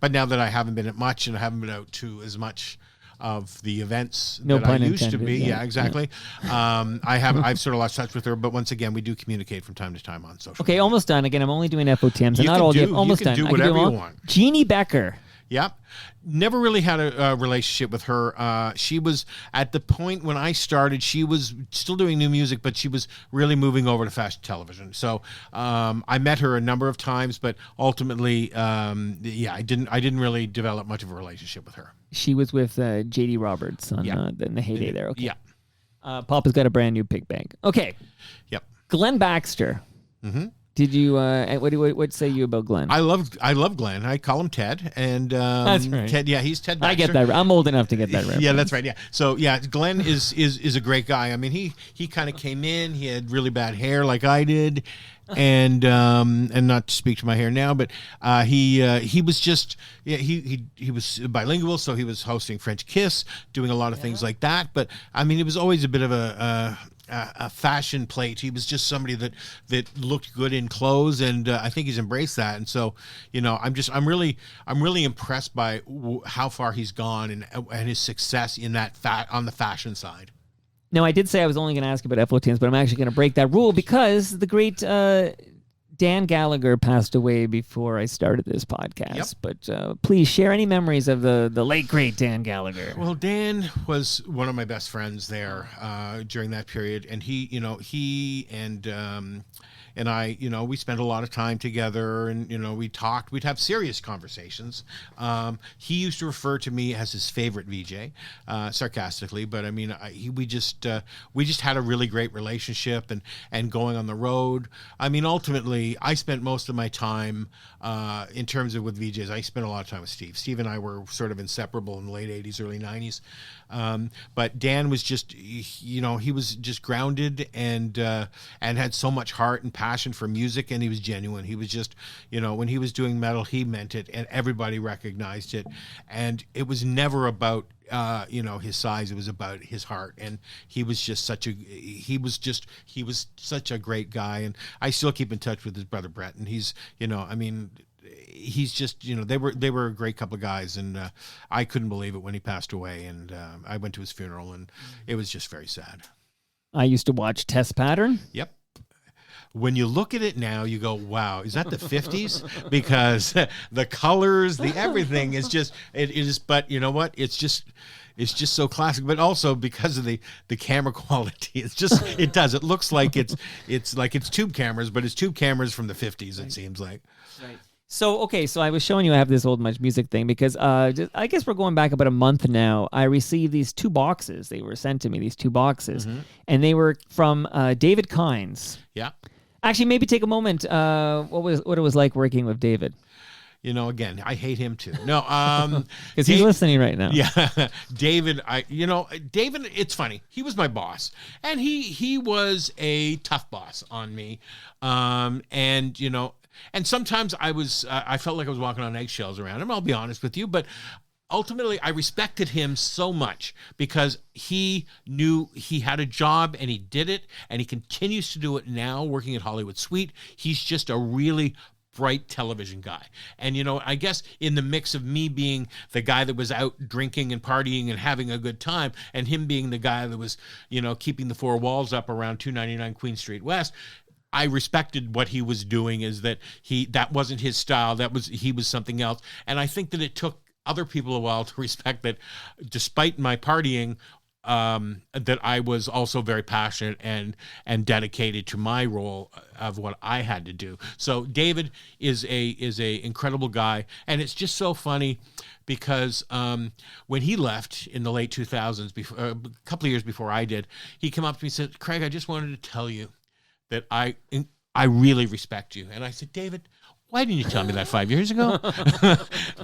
But now that I haven't been at much and I haven't been out to as much of the events that I used to be. Yeah, exactly. Yeah. I've sort of lost touch with her, but once again, we do communicate from time to time on social media. Almost done. Again, I'm only doing FOTMs. I'm not all almost done. You can do whatever you want. Jeannie Becker. Yep. Never really had a relationship with her. She was, at the point when I started, she was still doing new music, but she was really moving over to fashion television. So I met her a number of times, but ultimately, I didn't really develop much of a relationship with her. She was with J.D. Roberts in the heyday there. Okay. Yeah. Papa's got a brand new pig bag. Okay. Yep. Glenn Baxter. Mm-hmm. Did you? What say you about Glenn? I love Glenn. I call him Ted, and that's right. Ted, yeah, he's Ted Baxter. I get that. I'm old enough to get that reference. Yeah, that's right. Yeah. So yeah, Glenn is a great guy. I mean, he kind of came in. He had really bad hair, like I did, and not to speak to my hair now, but he was just he was bilingual, so he was hosting French Kiss, doing a lot of things like that. But I mean, it was always a bit of a fashion plate. He was just somebody that looked good in clothes, and I think he's embraced that. And so, I'm really impressed by how far he's gone and his success in that on the fashion side. Now, I did say I was only going to ask about FOTMs, but I'm actually going to break that rule because the great Dan Gallagher passed away before I started this podcast. Yep. But please share any memories of the late, great Dan Gallagher. Well, Dan was one of my best friends there during that period. And he and I, we spent a lot of time together, and, we talked. We'd have serious conversations. He used to refer to me as his favorite VJ, sarcastically, but I mean, we just had a really great relationship, and going on the road. I mean, ultimately, I spent most of my time, in terms of with VJs, I spent a lot of time with Steve. Steve and I were sort of inseparable in the late 80s, early 90s. But Dan was just, he was just grounded and had so much heart and passion for music, and he was genuine. He was just, when he was doing metal, he meant it, and everybody recognized it. And it was never about, his size. It was about his heart. And he was such a great guy. And I still keep in touch with his brother Brett, and he's just, they were a great couple of guys, and I couldn't believe it when he passed away, and I went to his funeral, and it was just very sad. I used to watch Test Pattern. Yep. When you look at it now, you go, wow, is that the 50s? Because the colors, the everything is just, it is, but you know what? It's just so classic, but also because of the camera quality, it looks like it's tube cameras, but it's tube cameras from the 50s, it seems like. Right. So I was showing you I have this old Much Music thing because I guess we're going back about a month now. I received these 2 boxes. They were sent to me, these 2 boxes, and they were from David Kynes. Yeah. Actually, maybe take a moment. What it was like working with David. Again, I hate him too. No, because he's listening right now. Yeah, David. David. It's funny. He was my boss, and he was a tough boss on me. And sometimes I felt like I was walking on eggshells around him. I'll be honest with you, but ultimately, I respected him so much because he knew he had a job and he did it, and he continues to do it now, working at Hollywood Suite. He's just a really bright television guy. And, I guess in the mix of me being the guy that was out drinking and partying and having a good time, and him being the guy that was, keeping the four walls up around 299 Queen Street West, I respected what he was doing, is that that wasn't his style. He was something else. And I think that it took other people a while to respect that, despite my partying, that I was also very passionate and dedicated to my role of what I had to do. So David is a incredible guy, and it's just so funny because when he left in the late 2000s, a couple of years before I did, he came up to me and said, "Craig, I just wanted to tell you that I really respect you." And I said, "David, why didn't you tell me that 5 years ago?"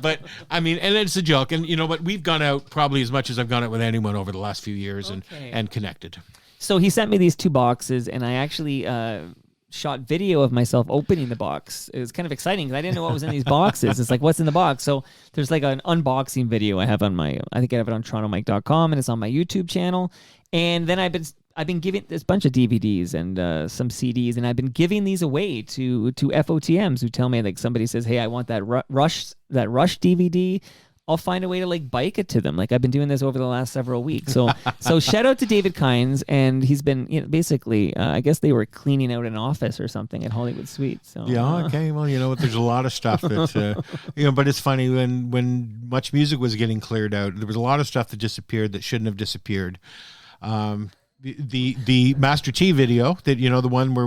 But I mean, and it's a joke. And but we've gone out probably as much as I've gone out with anyone over the last few years, and connected. So he sent me these 2 boxes, and I actually shot video of myself opening the box. It was kind of exciting because I didn't know what was in these boxes. It's like, what's in the box? So there's like an unboxing video I have on I think I have it on TorontoMike.com, and it's on my YouTube channel. And then I've been giving this bunch of DVDs and some CDs, and I've been giving these away to FOTMs who tell me, like, somebody says, "Hey, I want that Rush DVD." I'll find a way to like bike it to them. Like, I've been doing this over the last several weeks. So shout out to David Kynes, and he's been basically I guess they were cleaning out an office or something at Hollywood Suite. So yeah, okay. Well, there's a lot of stuff that but it's funny when MuchMusic was getting cleared out, there was a lot of stuff that disappeared that shouldn't have disappeared. The Master T video that the one where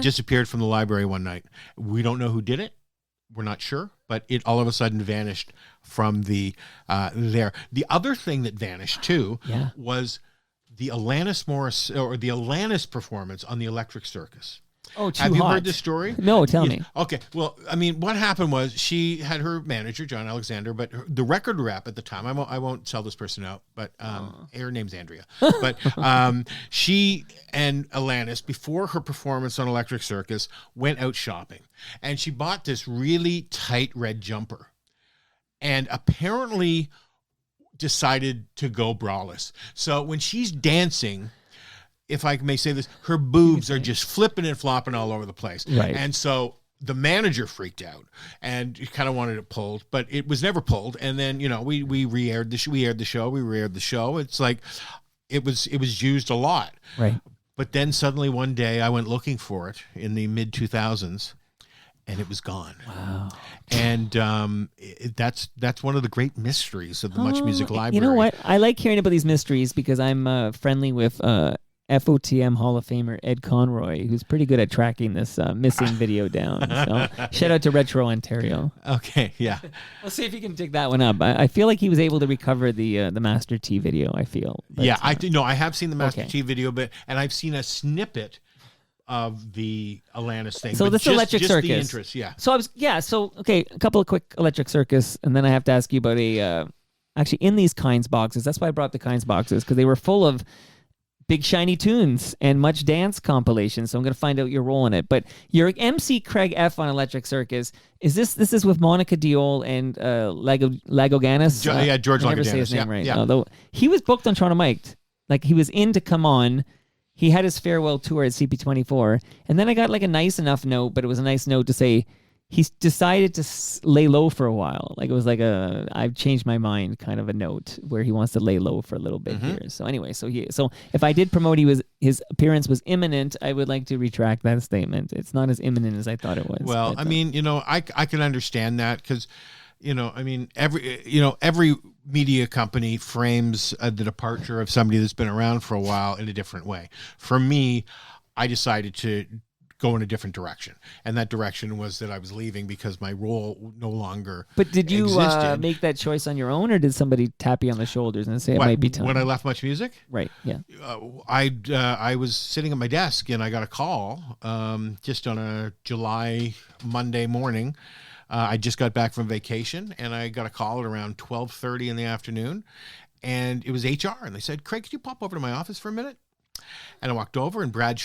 disappeared from the library one night. We don't know who did it. We're not sure, but it all of a sudden vanished from there. The other thing that vanished too was the Alanis Morris, or the Alanis performance on the Electric Circus. Oh, too Have you hot. heard this story? No, tell me. Okay. Well, I mean, what happened was she had her manager, John Alexander, but the record rep at the time, I won't sell this person out, but her name's Andrea. But she and Alanis, before her performance on Electric Circus, went out shopping. And she bought this really tight red jumper. And apparently decided to go braless. So when she's dancing, if I may say this, her boobs are just flipping and flopping all over the place. Right. And so the manager freaked out and kind of wanted it pulled, but it was never pulled. And then, we re-aired the show. We aired the show. It's like, it was used a lot. Right. But then suddenly one day I went looking for it in the mid 2000s, and it was gone. Wow. And that's one of the great mysteries of the MuchMusic library. You know what? I like hearing about these mysteries because I'm friendly with FOTM Hall of Famer Ed Conroy, who's pretty good at tracking this missing video down. So shout out to Retro Ontario. Okay, yeah. We'll see if you can dig that one up. I feel like he was able to recover the Master T video, I feel. But, yeah, I have seen the Master T video, and I've seen a snippet of the Alanis thing. So but this Electric just Circus. The interest, yeah. So a couple of quick Electric Circus, and then I have to ask you about actually in these Kynes boxes. That's why I brought the Kynes boxes, because they were full of big shiny tunes and Much Dance compilations. So I'm going to find out your role in it. But your MC Craig F on Electric Circus, this is with Monica Diol and Lagoganis? George I never Lagoganis. say his name right. Yeah. Although he was booked on Toronto Mike. Like, he was in to come on. He had his farewell tour at CP24. And then I got like a nice enough note, but it was a nice note to say he's decided to lay low for a while. Like, it was like I've changed my mind kind of a note where he wants to lay low for a little bit here. So anyway, so if I did promote his appearance was imminent, I would like to retract that statement. It's not as imminent as I thought it was. Well, I mean, I can understand that because, every media company frames the departure of somebody that's been around for a while in a different way. For me, I decided to go in a different direction, and that direction was that I was leaving because my role no longer But did you existed. make that choice on your own, or did somebody tap you on the shoulders and say it might be time? When I left MuchMusic? Right, yeah. I was sitting at my desk, and I got a call just on a July Monday morning. I just got back from vacation, and I got a call at around 12:30 in the afternoon, and it was HR, and they said, "Craig, could you pop over to my office for a minute?" And I walked over, and Bradley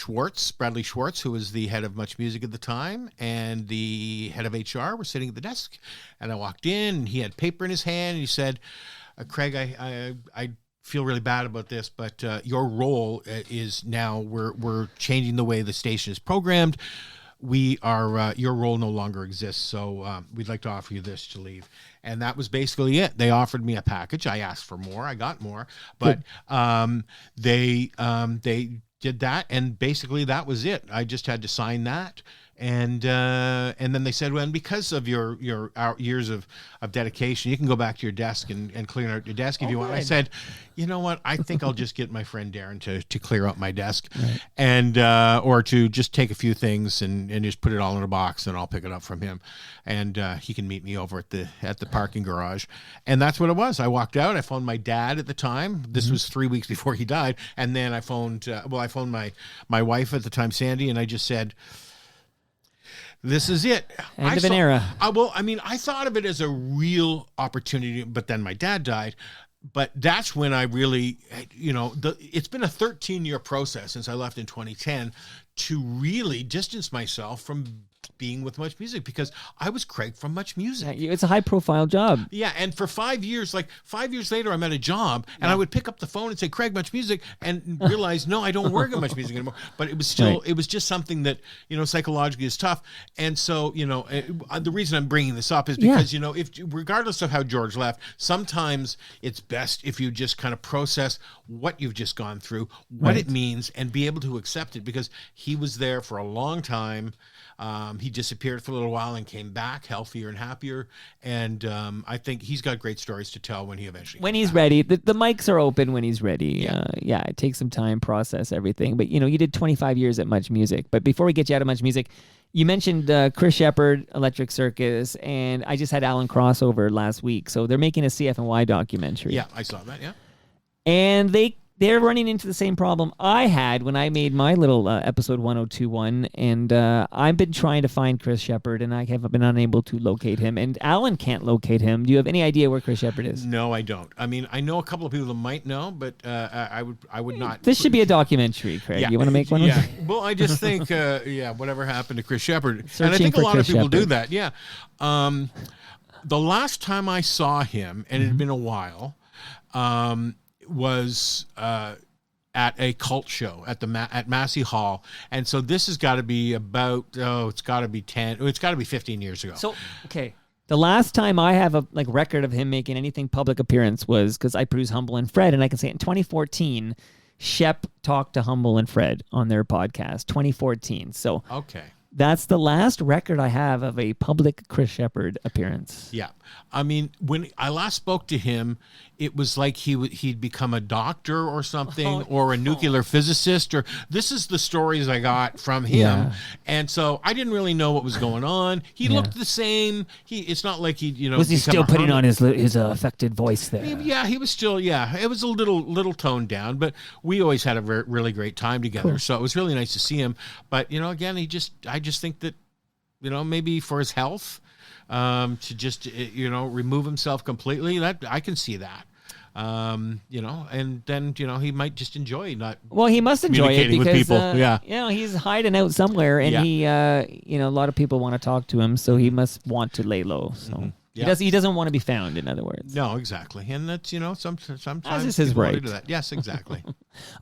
Schwartz, who was the head of Much Music at the time, and the head of HR were sitting at the desk. And I walked in, and he had paper in his hand, and he said, Craig, I feel really bad about this, but your role is now, we're changing the way the station is programmed. We are, your role no longer exists, so we'd like to offer you this to leave. And that was basically it. They offered me a package. I asked for more. I got more, but they did that, and basically that was it. I just had to sign that. And then they said, well, and because of your years of dedication, you can go back to your desk and clear out your desk if you want. I said, you know what? I think I'll just get my friend Darren to clear out my desk, and or to just take a few things and just put it all in a box, and I'll pick it up from him, and he can meet me over at the parking garage. And that's what it was. I walked out. I phoned my dad at the time. This was 3 weeks before he died, and then I phoned my wife at the time, Sandy, and I just said, this is it. End of an era. I thought of it as a real opportunity, but then my dad died. But that's when I really, it's been a 13-year process since I left in 2010 to really distance myself from being with Much Music, because I was Craig from Much Music. Yeah, it's a high-profile job. Yeah, and for 5 years, 5 years later, I'm at a job, and I would pick up the phone and say, Craig, Much Music, and realize, no, I don't work at Much Music anymore. But it was still, it was just something that, psychologically is tough. And so, the reason I'm bringing this up is because, if regardless of how George left, sometimes it's best if you just kind of process what you've just gone through, what it means, and be able to accept it, because he was there for a long time. He disappeared for a little while and came back healthier and happier. And I think he's got great stories to tell when he eventually When he's ready. The mics are open when he's ready. It takes some time, process everything. But, you did 25 years at Much Music. But before we get you out of Much Music, you mentioned Chris Shepherd, Electric Circus, and I just had Alan Cross over last week. So they're making a CFNY documentary. Yeah, I saw that, yeah. And they're running into the same problem I had when I made my little episode 1021, and I've been trying to find Chris Shepherd, and I have been unable to locate him, and Alan can't locate him. Do you have any idea where Chris Shepherd is? No, I don't. I mean, I know a couple of people that might know, but I would not. This should be a documentary, Craig. You want to make one? Yeah. Well, I just think, whatever happened to Chris Shepherd. Searching and I think a lot Chris of people Shepherd. do that, yeah. The last time I saw him, and it had been a while, was at a cult show at Massey Hall, and so this has got to be about it's got to be 15 years ago. So okay, the last time I have a record of him making anything public appearance was because I produced Humble and Fred, and I can say in 2014, Shep talked to Humble and Fred on their podcast. 2014. So okay. That's the last record I have of a public Chris Shepherd appearance. Yeah. I mean, when I last spoke to him, it was like he'd become a doctor or something, or a nuclear physicist, or this is the stories I got from him. Yeah. And so I didn't really know what was going on. He looked the same. It's not like he, was he still putting on his affected voice there? Yeah, he was still, it was a little toned down, but we always had a really great time together. Cool. So it was really nice to see him. But, again, I just think that, maybe for his health, to just, remove himself completely, that I can see that. And then, he might just enjoy not. Well, he must enjoy it because, with people. He's hiding out somewhere, and he, a lot of people want to talk to him, so he must want to lay low. So he doesn't want to be found, in other words. No, exactly. And that's, sometimes as is his right. Do that. Yes, exactly.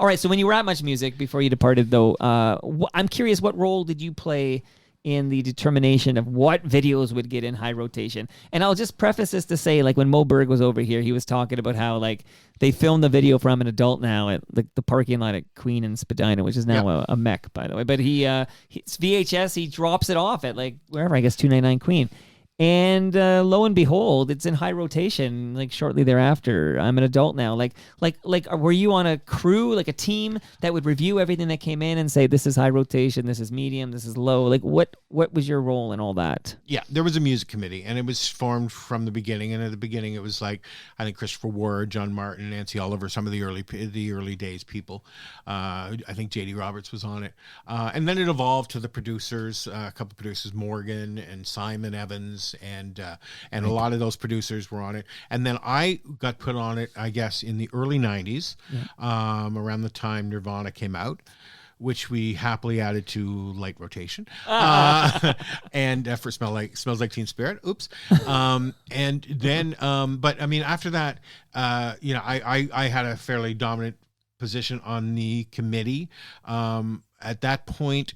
All right. So when you were at Much Music, before you departed, though, I'm curious, what role did you play in the determination of what videos would get in high rotation? And I'll just preface this to say, when Mo Berg was over here, he was talking about how they filmed the video from an adult now at the parking lot at Queen and Spadina, which is now a mech, by the way. But it's VHS, he drops it off at wherever, I guess 299 Queen. And lo and behold, it's in high rotation. Shortly thereafter, I'm an adult now. Were you on a crew, a team that would review everything that came in and say, this is high rotation, this is medium, this is low? What was your role in all that? Yeah, there was a music committee, and it was formed from the beginning. And at the beginning, it was I think Christopher Ward, John Martin, Nancy Oliver, some of the early days people. I think J.D. Roberts was on it, and then it evolved to the producers, a couple of producers, Morgan and Simon Evans. Lewis, and a lot of those producers were on it. And then I got put on it, I guess, in the early 90s, around the time Nirvana came out, which we happily added to light rotation, and for Smells Like Teen Spirit. Oops. And then, but I mean, after that, I had a fairly dominant position on the committee. At that point,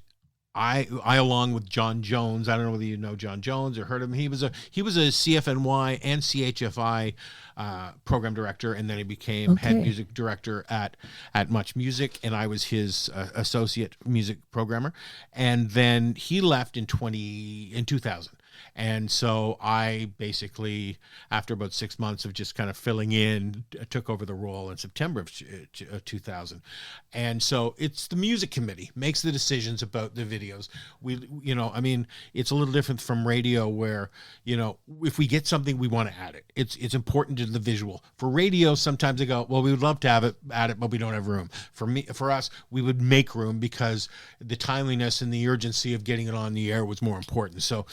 I along with John Jones, I don't know whether you know John Jones or heard of him. He was a CFNY and CHFI program director, and then he became head music director at MuchMusic, and I was his associate music programmer. And then he left in 2000. And so I basically, after about 6 months of just kind of filling in, took over the role in September of 2000. And so it's the music committee makes the decisions about the videos. It's a little different from radio where, if we get something, we want to add it. It's important to the visual. For radio, sometimes they go, well, we would love to have it, add it, but we don't have room. For us, we would make room because the timeliness and the urgency of getting it on the air was more important. So,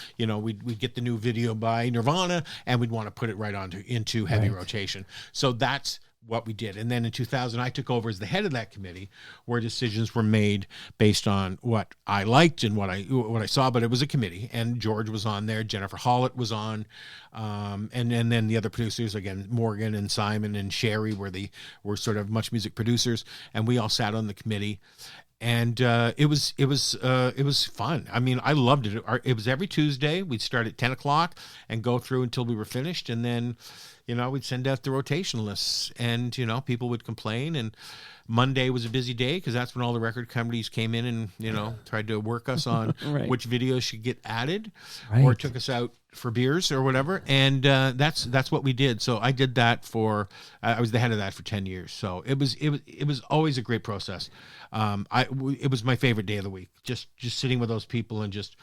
we'd get the new video by Nirvana and we'd want to put it right into heavy rotation. So that's what we did. And then in 2000, I took over as the head of that committee, where decisions were made based on what I liked and what I saw. But it was a committee, and George was on there, Jennifer Hollett was on, and then the other producers, again, Morgan and Simon and Sherry were sort of MuchMusic producers, and we all sat on the committee. And it was fun. I mean, I loved it. It was every Tuesday. We'd start at 10 o'clock and go through until we were finished. And then, we'd send out the rotation lists, and, people would complain. And Monday was a busy day because that's when all the record companies came in and, tried to work us on which videos should get added or took us out for beers or whatever. And that's what we did. So I did that I was the head of that for 10 years. So it was always a great process. It was my favorite day of the week, just sitting with those people and just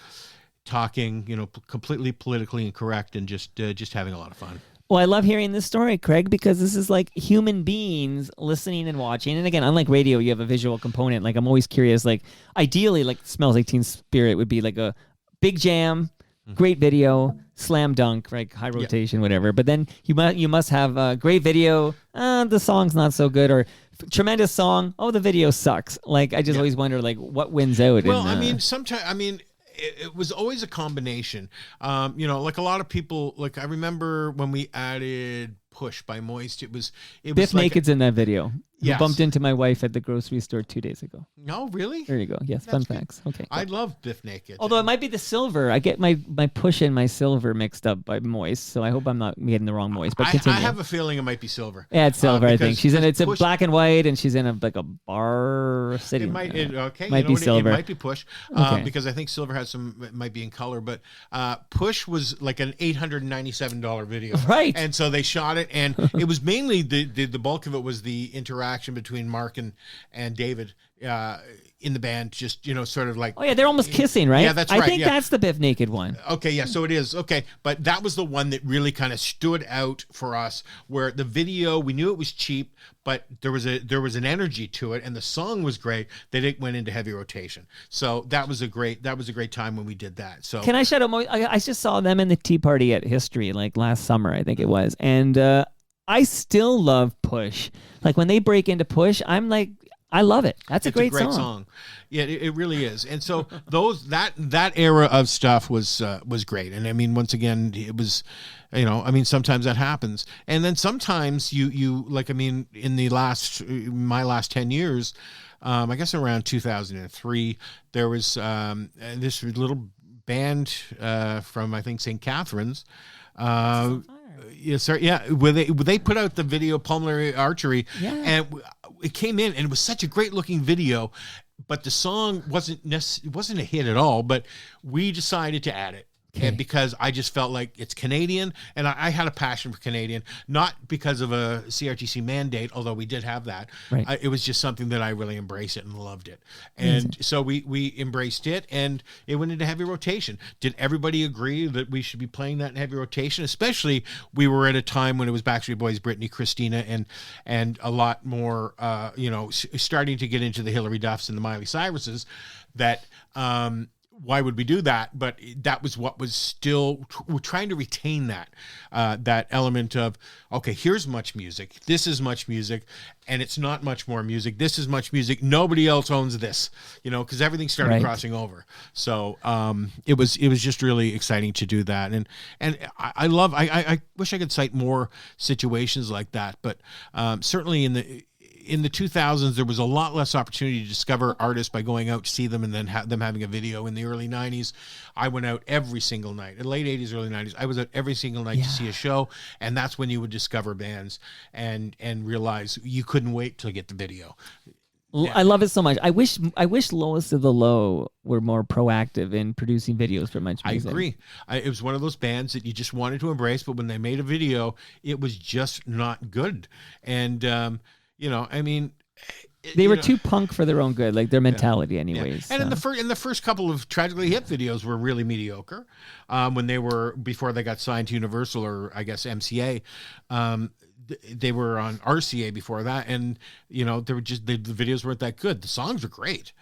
talking, completely politically incorrect, and just having a lot of fun. Well, I love hearing this story, Craig, because this is like human beings listening and watching. And again, unlike radio, you have a visual component. Like, I'm always curious, like, ideally, like, Smells Like Teen Spirit would be like a big jam, great video, slam dunk, right? High rotation, whatever. But then you must have a great video. The song's not so good, or tremendous song. Oh, the video sucks. Like, I just always wonder, like, what wins out. Well, sometimes, it was always a combination. Like a lot of people, like I remember when we added Push by Moist, it was Biff like Naked's in that video. Yes. Who bumped into my wife at the grocery store 2 days ago. No, really? There you go. Yes, That's fun good. facts. Okay. I love Biff Naked. Although it might be the silver. I get my Push and my silver mixed up by Moist, so I hope I'm not getting the wrong Moist. But I continue. have a feeling it might be silver. Yeah, it's silver. I think she's in. It's Push, a black and white, and she's in a bar city. It might. Might be silver. It might be Push, because I think silver has some. It might be in color, but Push was like an $897 video, right? And so they shot it, and it was mainly the bulk of it was the interaction between Mark and David in the band, just sort of like, oh yeah, they're almost kissing, right? Yeah, that's right. I think that's the Biff Naked one. Okay, yeah, so it is. Okay, but that was the one that really kind of stood out for us, where the video, we knew it was cheap, but there was an energy to it, and the song was great that it went into heavy rotation. So that was a great time when we did that. So can I shout out? I just saw them in the Tea Party at History like last summer, I think it was, and I still love Push. Like when they break into Push, I'm like, I love it. It's a great song. Yeah, it really is. And so that era of stuff was great. And I mean, once again, it was, sometimes that happens. And then sometimes you like, I mean, in my last 10 years, I guess around 2003, there was this little band from, I think, St. Catharines. Yes, sir. Yeah, where they put out the video Pulmonary Archery, and it came in, and it was such a great looking video, but the song wasn't a hit at all. But we decided to add it. And because I just felt like it's Canadian, and I had a passion for Canadian, not because of a CRTC mandate, although we did have that. Right. It was just something that I really embraced it and loved it. And so we embraced it, and it went into heavy rotation. Did everybody agree that we should be playing that in heavy rotation? Especially, we were at a time when it was Backstreet Boys, Britney, Christina, and a lot more, starting to get into the Hillary Duffs and the Miley Cyruses that, why would we do that? But that was what was still, we're trying to retain that, that element of, okay, here's much music. This is much music. And it's not much more music. This is much music. Nobody else owns this, because everything started crossing over. So it was just really exciting to do that. And I wish I could cite more situations like that. But certainly in the 2000s, there was a lot less opportunity to discover artists by going out to see them and then them having a video. In the early 90s, I went out every single night. In the late 80s, early 90s, I was out every single night to see a show, and that's when you would discover bands and realize you couldn't wait to get the video. Yeah. I love it so much. I wish Lowest of the Low were more proactive in producing videos for Much Music. I agree. It was one of those bands that you just wanted to embrace, but when they made a video, it was just not good. And they were too punk for their own good, like their mentality, anyways. And in the first couple of Tragically Hip videos were really mediocre. Before they got signed to Universal, or I guess MCA, they were on RCA before that, and they were just the videos weren't that good. The songs were great.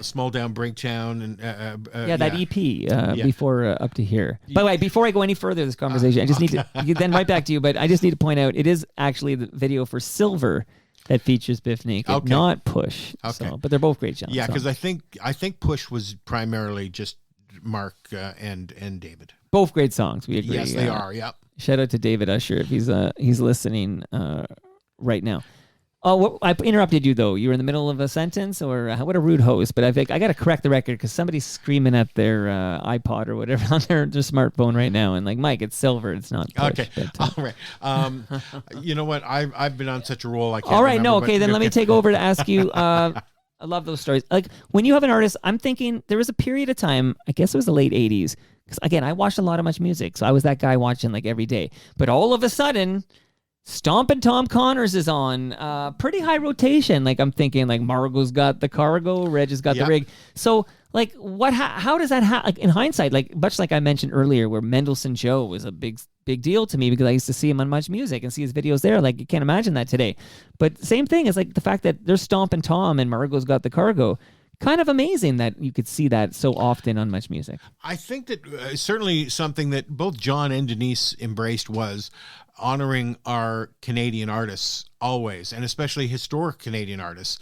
Small Down Breakdown and that EP before Up to Here. By the way, before I go any further in this conversation, I just need to then right back to you, but I just need to point out it is actually the video for Silver that features Biff Naked, not Push. Okay. But they're both great songs. Yeah, because I think Push was primarily just Mark and David. Both great songs. We agree. Yes, they are. Yep. Shout out to David Usher if he's listening right now. Oh, I interrupted you though. You were in the middle of a sentence, or what a rude host. But I think I got to correct the record because somebody's screaming at their iPod or whatever on their smartphone right now, and like, Mike, it's Silver, it's not Push. Okay, but, all right. You know what? I've been on such a roll. I can't. All right, remember, then let me take over to ask you. I love those stories. Like when you have an artist, I'm thinking there was a period of time. I guess it was the late '80s. Because again, I watched a lot of Much Music, so I was that guy watching like every day. But all of a sudden, Stompin' Tom Connors is on pretty high rotation. Like I'm thinking, like Margot's got the cargo, Reg has got the rig. So like, how does that happen? Like in hindsight, like much like I mentioned earlier, where Mendelssohn Joe was a big deal to me because I used to see him on Much Music and see his videos there. Like you can't imagine that today. But same thing is like the fact that there's Stompin' Tom and Margot's got the cargo. Kind of amazing that you could see that so often on Much Music. I think that certainly something that both John and Denise embraced was honoring our Canadian artists always, and especially historic Canadian artists.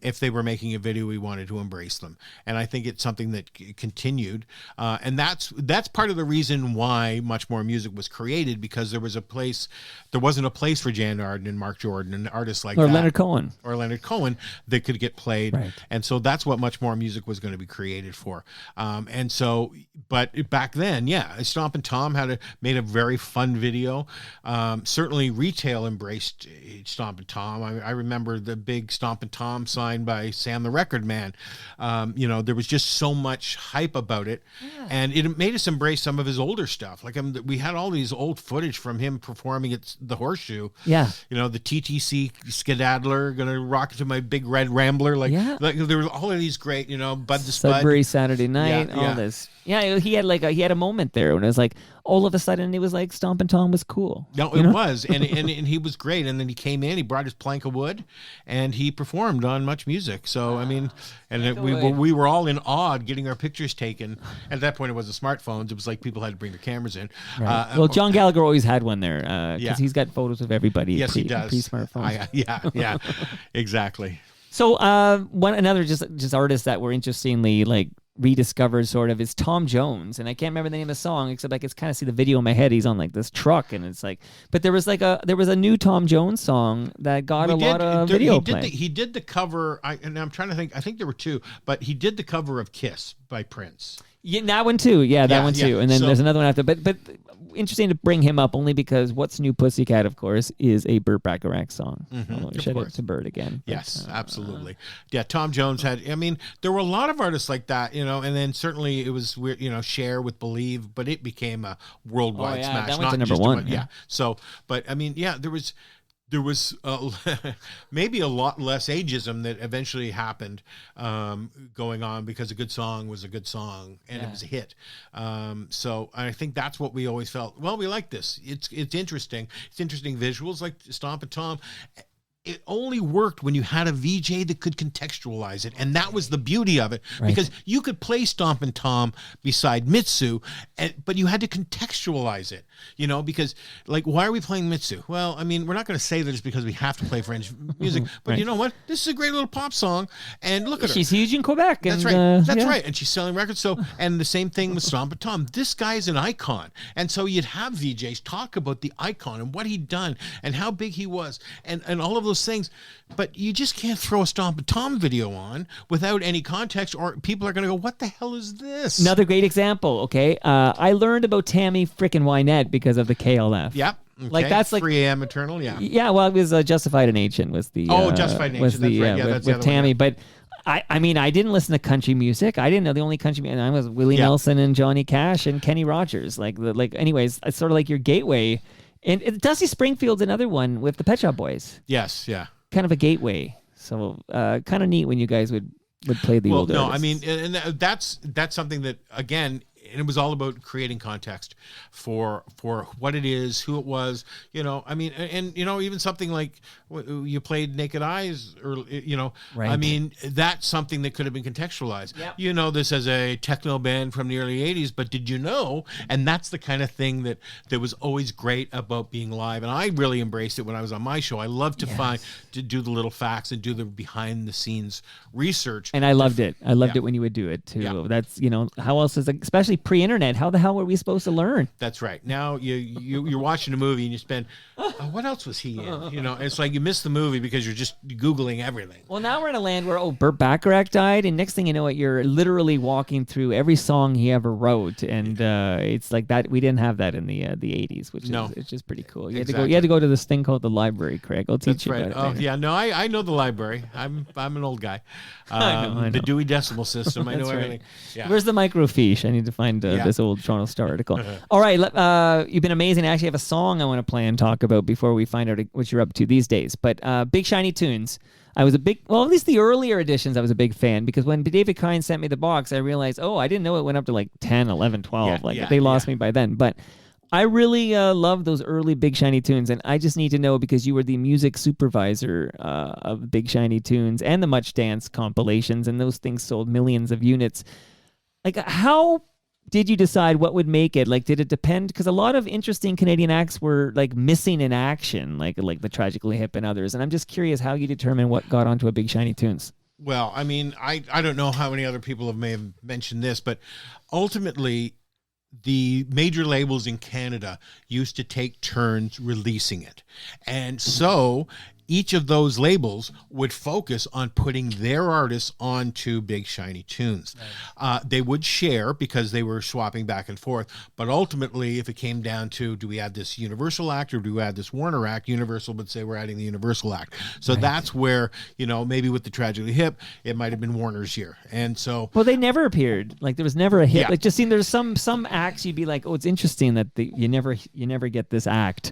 If they were making a video, we wanted to embrace them, and I think it's something that continued. And that's part of the reason why Much More Music was created, because there wasn't a place for Jan Arden and Mark Jordan and artists like or that, Leonard Cohen that could get played. Right. And so that's what Much More Music was going to be created for. And so, but back then, Stompin' Tom made a very fun video. Certainly, retail embraced Stompin' Tom. I remember the big Stompin' Tom sign by Sam the Record Man. There was just so much hype about it, and it made us embrace some of his older stuff. Like we had all these old footage from him performing at the Horseshoe. Yeah, the TTC Skedaddler, gonna rock to my big red Rambler. Like there was all of these great, Bud the Spud, Sudbury Saturday Night, all this. Yeah, he had a moment there when it was like all of a sudden it was like Stompin' Tom was cool. No, it was, and he was great. And then he came in, he brought his plank of wood, and he performed on Much Music. So I mean, we were all in awe getting our pictures taken. At that point, it wasn't smartphones; it was like people had to bring their cameras in. Right. Well, John Gallagher always had one there because he's got photos of everybody. Yes, he does. Pre-smartphones. Yeah, exactly. So another just artist that were interestingly like rediscovered sort of is Tom Jones, and I can't remember the name of the song except I can kind of see the video in my head. He's on like this truck, and it's like, but there was a new Tom Jones song that got lot of video play. He did the cover, and I'm trying to think. I think there were two, but he did the cover of Kiss by Prince. Yeah, that one too. Yeah, that one too. And then there's another one after. But interesting to bring him up only because What's New Pussycat, of course, is a Burt Bacharach song. Shout out to Burt again. Yes, absolutely. Yeah, Tom Jones there were a lot of artists like that, and then certainly it was weird, Cher with Believe, but it became a worldwide smash. That went to number one. Yeah. So, but there was maybe a lot less ageism that eventually happened going on because a good song was a good song and it was a hit. So I think that's what we always felt. Well, we like this. It's interesting. It's interesting visuals like Stompin' Tom. it only worked when you had a VJ that could contextualize it. And that was the beauty of it, because you could play Stompin' Tom beside Mitsu, but you had to contextualize it, you know, because like, why are we playing Mitsu? Well, I mean, we're not going to say that it's because we have to play French music, but you know what? This is a great little pop song. And look at her. She's huge in Quebec. That's right. That's right. And she's selling records. So, and the same thing with Stompin' Tom. This guy's an icon. And so you'd have VJs talk about the icon and what he'd done and how big he was and all of those things. But you just can't throw a Stompin' Tom video on without any context, or people are going to go, what the hell is this? Another great example, okay? I learned about Tammy frickin' Wynette because of the KLF. Yep. Okay. Like that's like 3 a.m. Eternal, yeah. Yeah, well, it was Justified in Ancient was the Justified in was Ancient, the that's right. Yeah, with, that's the with other Tammy, one, yeah. but I mean, I didn't listen to country music. I didn't know the only country, and I was Willie Nelson and Johnny Cash and Kenny Rogers. Anyways, it's sort of like your gateway. And Dusty Springfield's another one with the Pet Shop Boys. Yes, yeah. Kind of a gateway. So kind of neat when you guys would play the older artists. I mean, and that's something that, again, and it was all about creating context for what it is, who it was, you know. I mean, and you know, even something like you played Naked Eyes, or you know, right. I mean, that's something that could have been contextualized. Yep. You know, this as a techno band from the early '80s, but did you know? And that's the kind of thing that was always great about being live, and I really embraced it when I was on my show. I love to do the little facts and do the behind the scenes research. And I loved it. I loved it when you would do it too. Yeah. That's, you know, how else is it, especially pre-internet, how the hell were we supposed to learn? That's right. Now you're watching a movie and you spend, what else was he in? You know, it's like you miss the movie because you're just Googling everything. Well, now we're in a land where, Burt Bacharach died, and next thing you know, you're literally walking through every song he ever wrote, and it's like that. We didn't have that in the 80s, which is just pretty cool. You had to go to this thing called the library, Craig. I'll teach you about it. Oh, yeah. No, I know the library. I'm an old guy. I know. The Dewey Decimal System. I know everything. Yeah. Where's the microfiche? I need to find this old Toronto Star article. All right, you've been amazing. I actually have a song I want to play and talk about before we find out what you're up to these days. But Big Shiny Tunes. I was at least the earlier editions, I was a big fan, because when David Kine sent me the box, I realized, I didn't know it went up to like 10, 11, 12. They lost me by then. But I really love those early Big Shiny Tunes, and I just need to know, because you were the music supervisor of Big Shiny Tunes and the Much Dance compilations, and those things sold millions of units. Like, how did you decide what would make it? Like, did it depend? Because a lot of interesting Canadian acts were like missing in action, like the Tragically Hip and others. And I'm just curious how you determine what got onto a Big Shiny Tunes. Well, I mean, I don't know how many other people may have mentioned this, but ultimately, the major labels in Canada used to take turns releasing it. And so each of those labels would focus on putting their artists onto Big Shiny Tunes. Nice. They would share because they were swapping back and forth. But ultimately, if it came down to, do we add this Universal act or do we add this Warner act, Universal would say we're adding the Universal act. So that's where, you know, maybe with the Tragically Hip, it might have been Warner's year. And so... Well, they never appeared. Like, there was never a hit. Yeah. Like, just seemed there's some acts you'd be like, it's interesting that you never get this act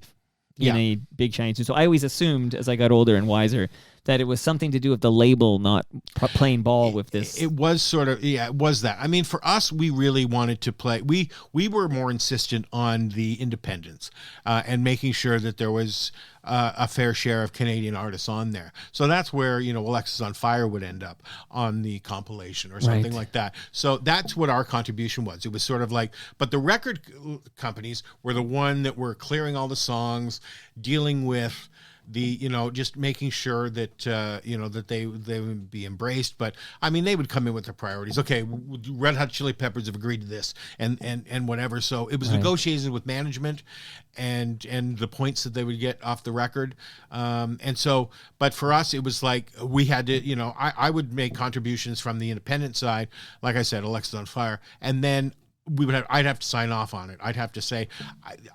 in a Big Shiny Tune. So I always assumed, as I got older and wiser, that it was something to do with the label not playing ball with this. It was sort of, it was that. I mean, for us, we really wanted to play. We were more insistent on the independence and making sure that there was a fair share of Canadian artists on there. So that's where, you know, Alexis on Fire would end up on the compilation or something like that. So that's what our contribution was. It was sort of like, but the record companies were the one that were clearing all the songs, dealing with the, you know, just making sure that, you know, that they would be embraced. But I mean, they would come in with their priorities. Okay, Red Hot Chili Peppers have agreed to this and whatever. So it was negotiated with management and the points that they would get off the record. And so, but for us, it was like we had to, you know, I would make contributions from the independent side, like I said, Alexis on Fire, and then I'd have to sign off on it. I'd have to say,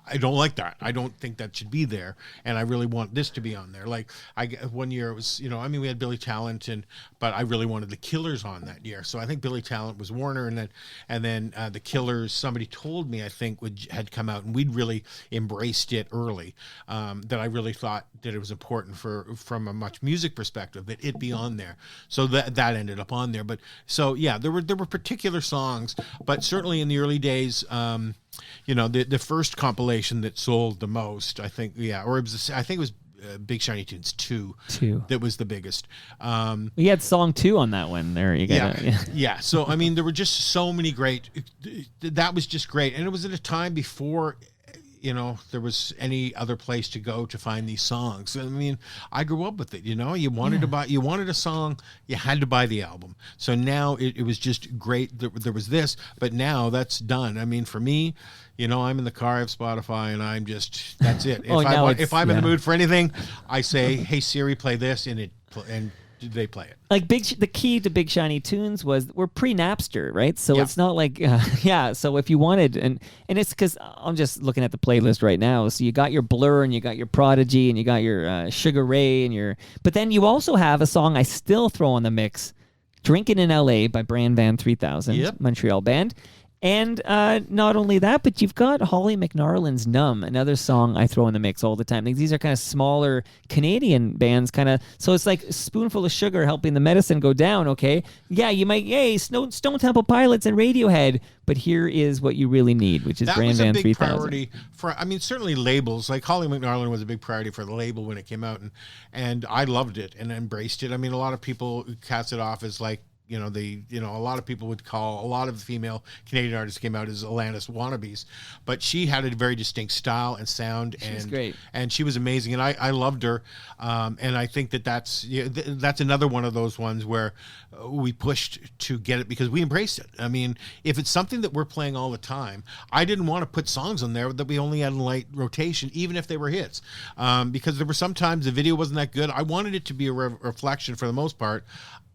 I don't like that. I don't think that should be there. And I really want this to be on there. Like one year it was, you know, I mean, we had Billy Talent but I really wanted the Killers on that year. So I think Billy Talent was Warner, and then the Killers, somebody told me, I think had come out, and we'd really embraced it early. That I really thought that it was important from a Much Music perspective that it be on there. So that ended up on there. But so yeah, there were particular songs, but certainly in the early days, you know, the first compilation that sold the most, I think, I think it was Big Shiny Tunes 2 that was the biggest. We had song 2 on that one. There you go. Yeah. So I mean, there were just so many great. That was just great, and it was at a time before, there was any other place to go to find these songs. I mean, I grew up with it. You wanted to buy, you wanted a song, you had to buy the album. So now it was just great that there was this, but now that's done. I mean, for me, I'm in the car, I have Spotify, and that's it. If I'm in the mood for anything, I say, "Hey Siri, play this," and they play it. Like the key to Big Shiny Tunes was we're pre-Napster, right? So it's not like So if you wanted, and it's because I'm just looking at the playlist right now. So you got your Blur, and you got your Prodigy, and you got your Sugar Ray, but then you also have a song I still throw on the mix, "Drinking in L.A." by Brand Van 3000, Montreal band. And not only that, but you've got Holly McNarlin's "Numb," another song I throw in the mix all the time. These are kind of smaller Canadian bands, so it's like a spoonful of sugar helping the medicine go down, okay? Yeah, you might, Stone Temple Pilots and Radiohead, but here is what you really need, which is Brand Van 3000. That was a big priority certainly labels. Like Holly McNarlin was a big priority for the label when it came out, and I loved it and embraced it. I mean, a lot of people cast it off as like, a lot of people would call a lot of the female Canadian artists came out as Alanis wannabes, but she had a very distinct style and sound. She's great. And she was amazing. And I loved her. And I think that's another one of those ones where we pushed to get it because we embraced it. I mean, if it's something that we're playing all the time, I didn't want to put songs on there that we only had in light rotation, even if they were hits. Because there were sometimes the video wasn't that good. I wanted it to be a reflection for the most part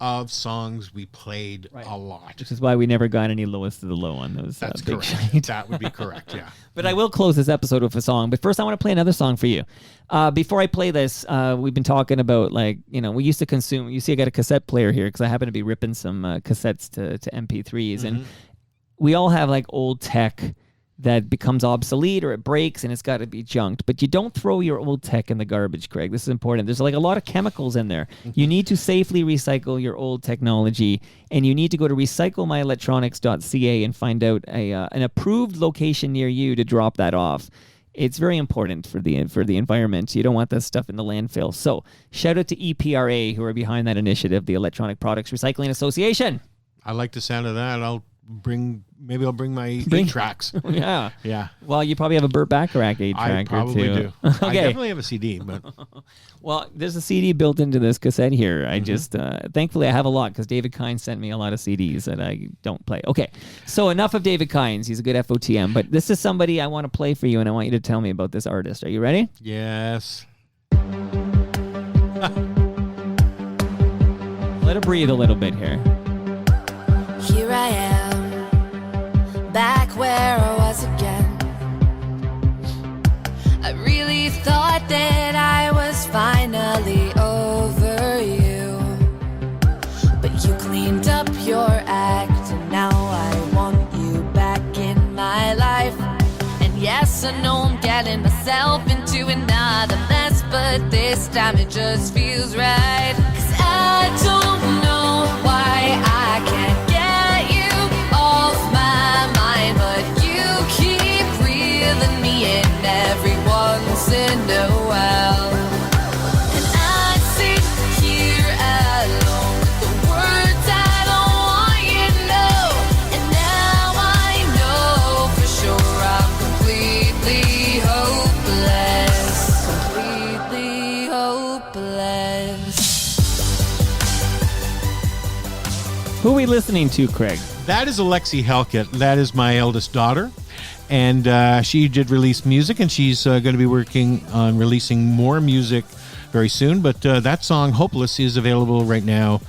of songs we played a lot. Which is why we never got any lowest of the low on those. That's Big correct. Shiny. That would be correct, yeah. But I will close this episode with a song. But first I want to play another song for you. Before I play this, we've been talking about we used to consume, you see I got a cassette player here because I happen to be ripping some cassettes to MP3s. Mm-hmm. And we all have old tech that becomes obsolete or it breaks and it's got to be junked. But you don't throw your old tech in the garbage, Craig. This is important. There's a lot of chemicals in there. You need to safely recycle your old technology, and you need to go to recyclemyelectronics.ca and find out an approved location near you to drop that off. It's very important for the environment. You don't want that stuff in the landfill. So shout out to EPRA, who are behind that initiative, the Electronic Products Recycling Association. I like the sound of that. I'll bring my 8 tracks. Yeah. Yeah. Well, you probably have a Burt Bacharach 8 track. I probably do. Okay. I definitely have a CD, but well, there's a CD built into this cassette here. I just thankfully I have a lot because David Kynes sent me a lot of CDs that I don't play. Okay. So enough of David Kynes. He's a good FOTM, but this is somebody I want to play for you, and I want you to tell me about this artist. Are you ready? Yes. Let it breathe a little bit here. Here I am, back where I was again. I really thought that I was finally over you, but you cleaned up your act, and now I want you back in my life. And yes, I know I'm getting myself into another mess, but this time it just feels right. 'Cause I don't know why I can't get you off my mind, but you keep reeling me in every once in a while. And I sit here alone with the words I don't want you to know. And now I know for sure I'm completely hopeless. Completely hopeless. Who are we listening to, Craig? That is Alexi Halket. That is my eldest daughter. And she did release music, and she's going to be working on releasing more music very soon. But that song, Hopeless, is available right now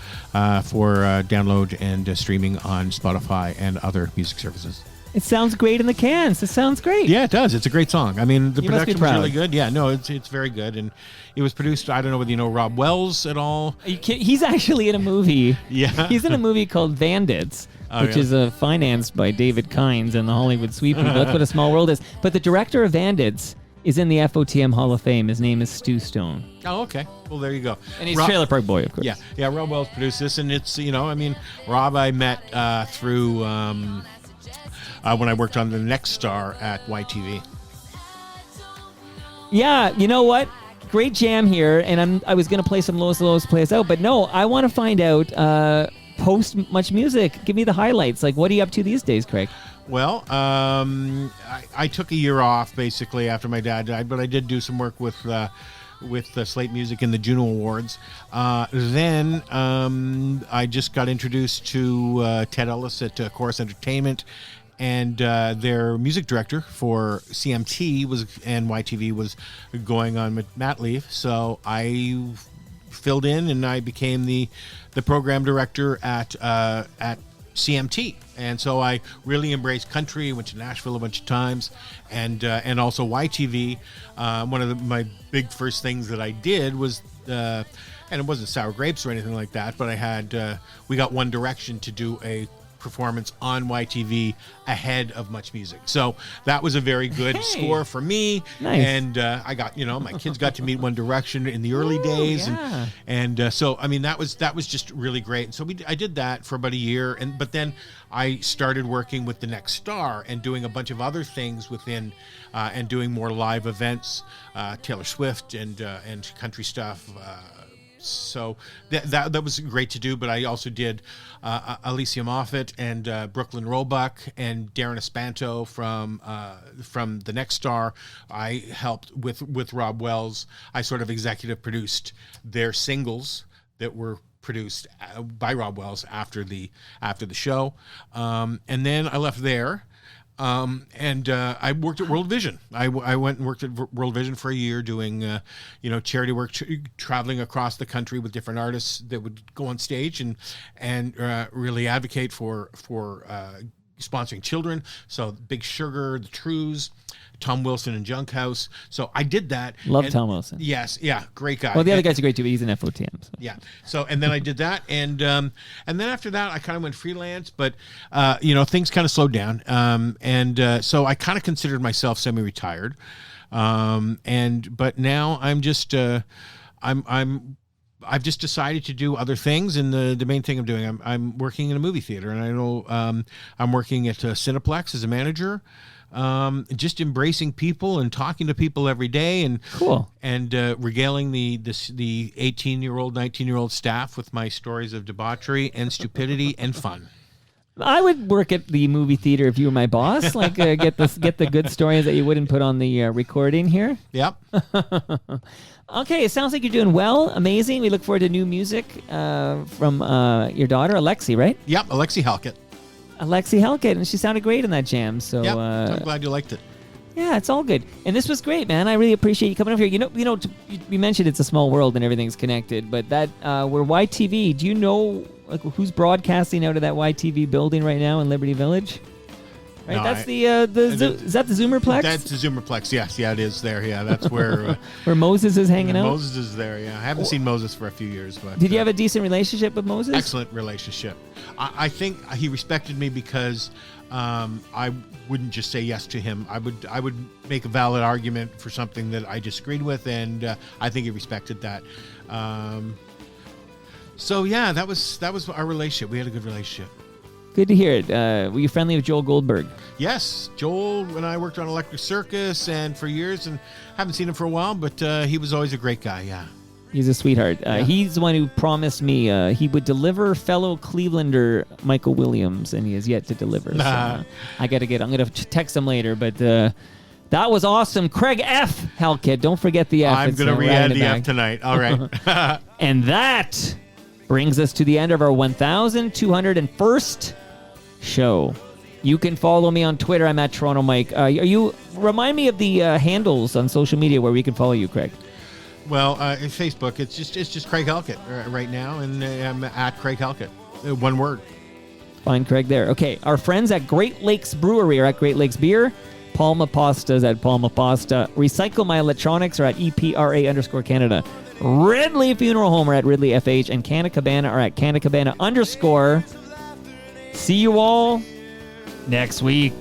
for download and streaming on Spotify and other music services. It sounds great in the cans. It sounds great. Yeah, it does. It's a great song. I mean, the You must be production was proud. really good. Yeah, no, it's very good. And it was produced, I don't know whether you know Rob Wells at all. Are you kidding? He's actually in a movie. Yeah. He's in a movie called Bandits, which really? is financed by David Kynes and the Hollywood Sweep people. That's what A Small World is. But the director of Bandits is in the FOTM Hall of Fame. His name is Stu Stone. Oh, okay. Well, there you go. And he's Trailer Park Boy, of course. Yeah. Rob Wells produced this, and it's, Rob I met through when I worked on The Next Star at YTV. Yeah, you know what? great jam here, and I was going to play some Lowest Lowest play us out, but no, I want to find out post Much Music. Give me the highlights. Like, what are you up to these days, Craig? Well, I took a year off basically after my dad died, but I did do some work with Slate Music and the Juno Awards. Then I just got introduced to Ted Ellis at Chorus Entertainment, and their music director for CMT and YTV was going on mat leave, so I filled in and I became the program director at CMT. And so I really embraced country. Went to Nashville a bunch of times, and also YTV. One of my big first things that I did was, and it wasn't Sour Grapes or anything like that, but I had we got One Direction to do a performance on YTV ahead of Much Music. So that was a very good score for me. Nice. And I got, my kids got to meet One Direction in the early days. Yeah. And so, I mean, that was just really great. And so I did that for about a year. But then I started working with The Next Star and doing a bunch of other things within and doing more live events, Taylor Swift and country stuff. So that was great to do, but I also did Alicia Moffat and Brooklyn Roebuck and Darren Espanto from The Next Star. I helped with Rob Wells. I sort of executive produced their singles that were produced by Rob Wells after the show, and then I left there. And I worked at World Vision. I went and worked at World Vision for a year doing, charity work, traveling across the country with different artists that would go on stage and really advocate for sponsoring children. So Big Sugar, the Trues, Tom Wilson and Junk House. So I did that. Love Tom Wilson. Yes, yeah, great guy. Well, the other guys are great too, but he's an FOTM. So. Yeah. So, and then I did that, and then after that, I kind of went freelance, but things kind of slowed down, so I kind of considered myself semi-retired, but now I'm just I've just decided to do other things, and the main thing I'm doing, I'm working in a movie theater, and I know I'm working at Cineplex as a manager. Just embracing people and talking to people every day, and cool, and regaling the 18-year-old, 19-year-old staff with my stories of debauchery and stupidity and fun. I would work at the movie theater if you were my boss. Like get the good stories that you wouldn't put on the recording here. Yep. Okay, it sounds like you're doing well. Amazing. We look forward to new music from your daughter, Alexi, right? Yep, Alexi Halket. Alexi Halket, and she sounded great in that jam. So yep, I'm glad you liked it. Yeah, it's all good. And this was great, man. I really appreciate you coming over here. You mentioned it's a small world and everything's connected, but that we're YTV. Do you know who's broadcasting out of that YTV building right now in Liberty Village? Right, no, that's is that the Zoomerplex? That's the Zoomerplex. Yes, yeah, it is there. Yeah, that's where where Moses is hanging out. Moses is there. Yeah, I haven't seen Moses for a few years, but did you have a decent relationship with Moses? Excellent relationship. I think he respected me because I wouldn't just say yes to him. I would make a valid argument for something that I disagreed with, and I think he respected that. So yeah, that was our relationship. We had a good relationship. Good to hear it. Were you friendly with Joel Goldberg? Yes. Joel and I worked on Electric Circus and for years, and haven't seen him for a while, but he was always a great guy, yeah. He's a sweetheart. Yeah. He's the one who promised me he would deliver fellow Clevelander Michael Williams, and he has yet to deliver. So, I'm going to text him later, but that was awesome. Craig F. Halket. Don't forget the F. I'm going to re-add the F tonight. All right. And that brings us to the end of our 1,201st show. You can follow me on Twitter. I'm at Toronto Mike. Remind me of the handles on social media where we can follow you, Craig. Well, in Facebook, it's just Craig Halket right now, and I'm at Craig Halket. One word. Find Craig there. Okay, our friends at Great Lakes Brewery are at Great Lakes Beer. Palma Pasta's at Palma Pasta. Recycle My Electronics are at EPRA_Canada. Ridley Funeral Home are at Ridley FH, and Canna Cabana are at Canna Cabana_. See you all next week.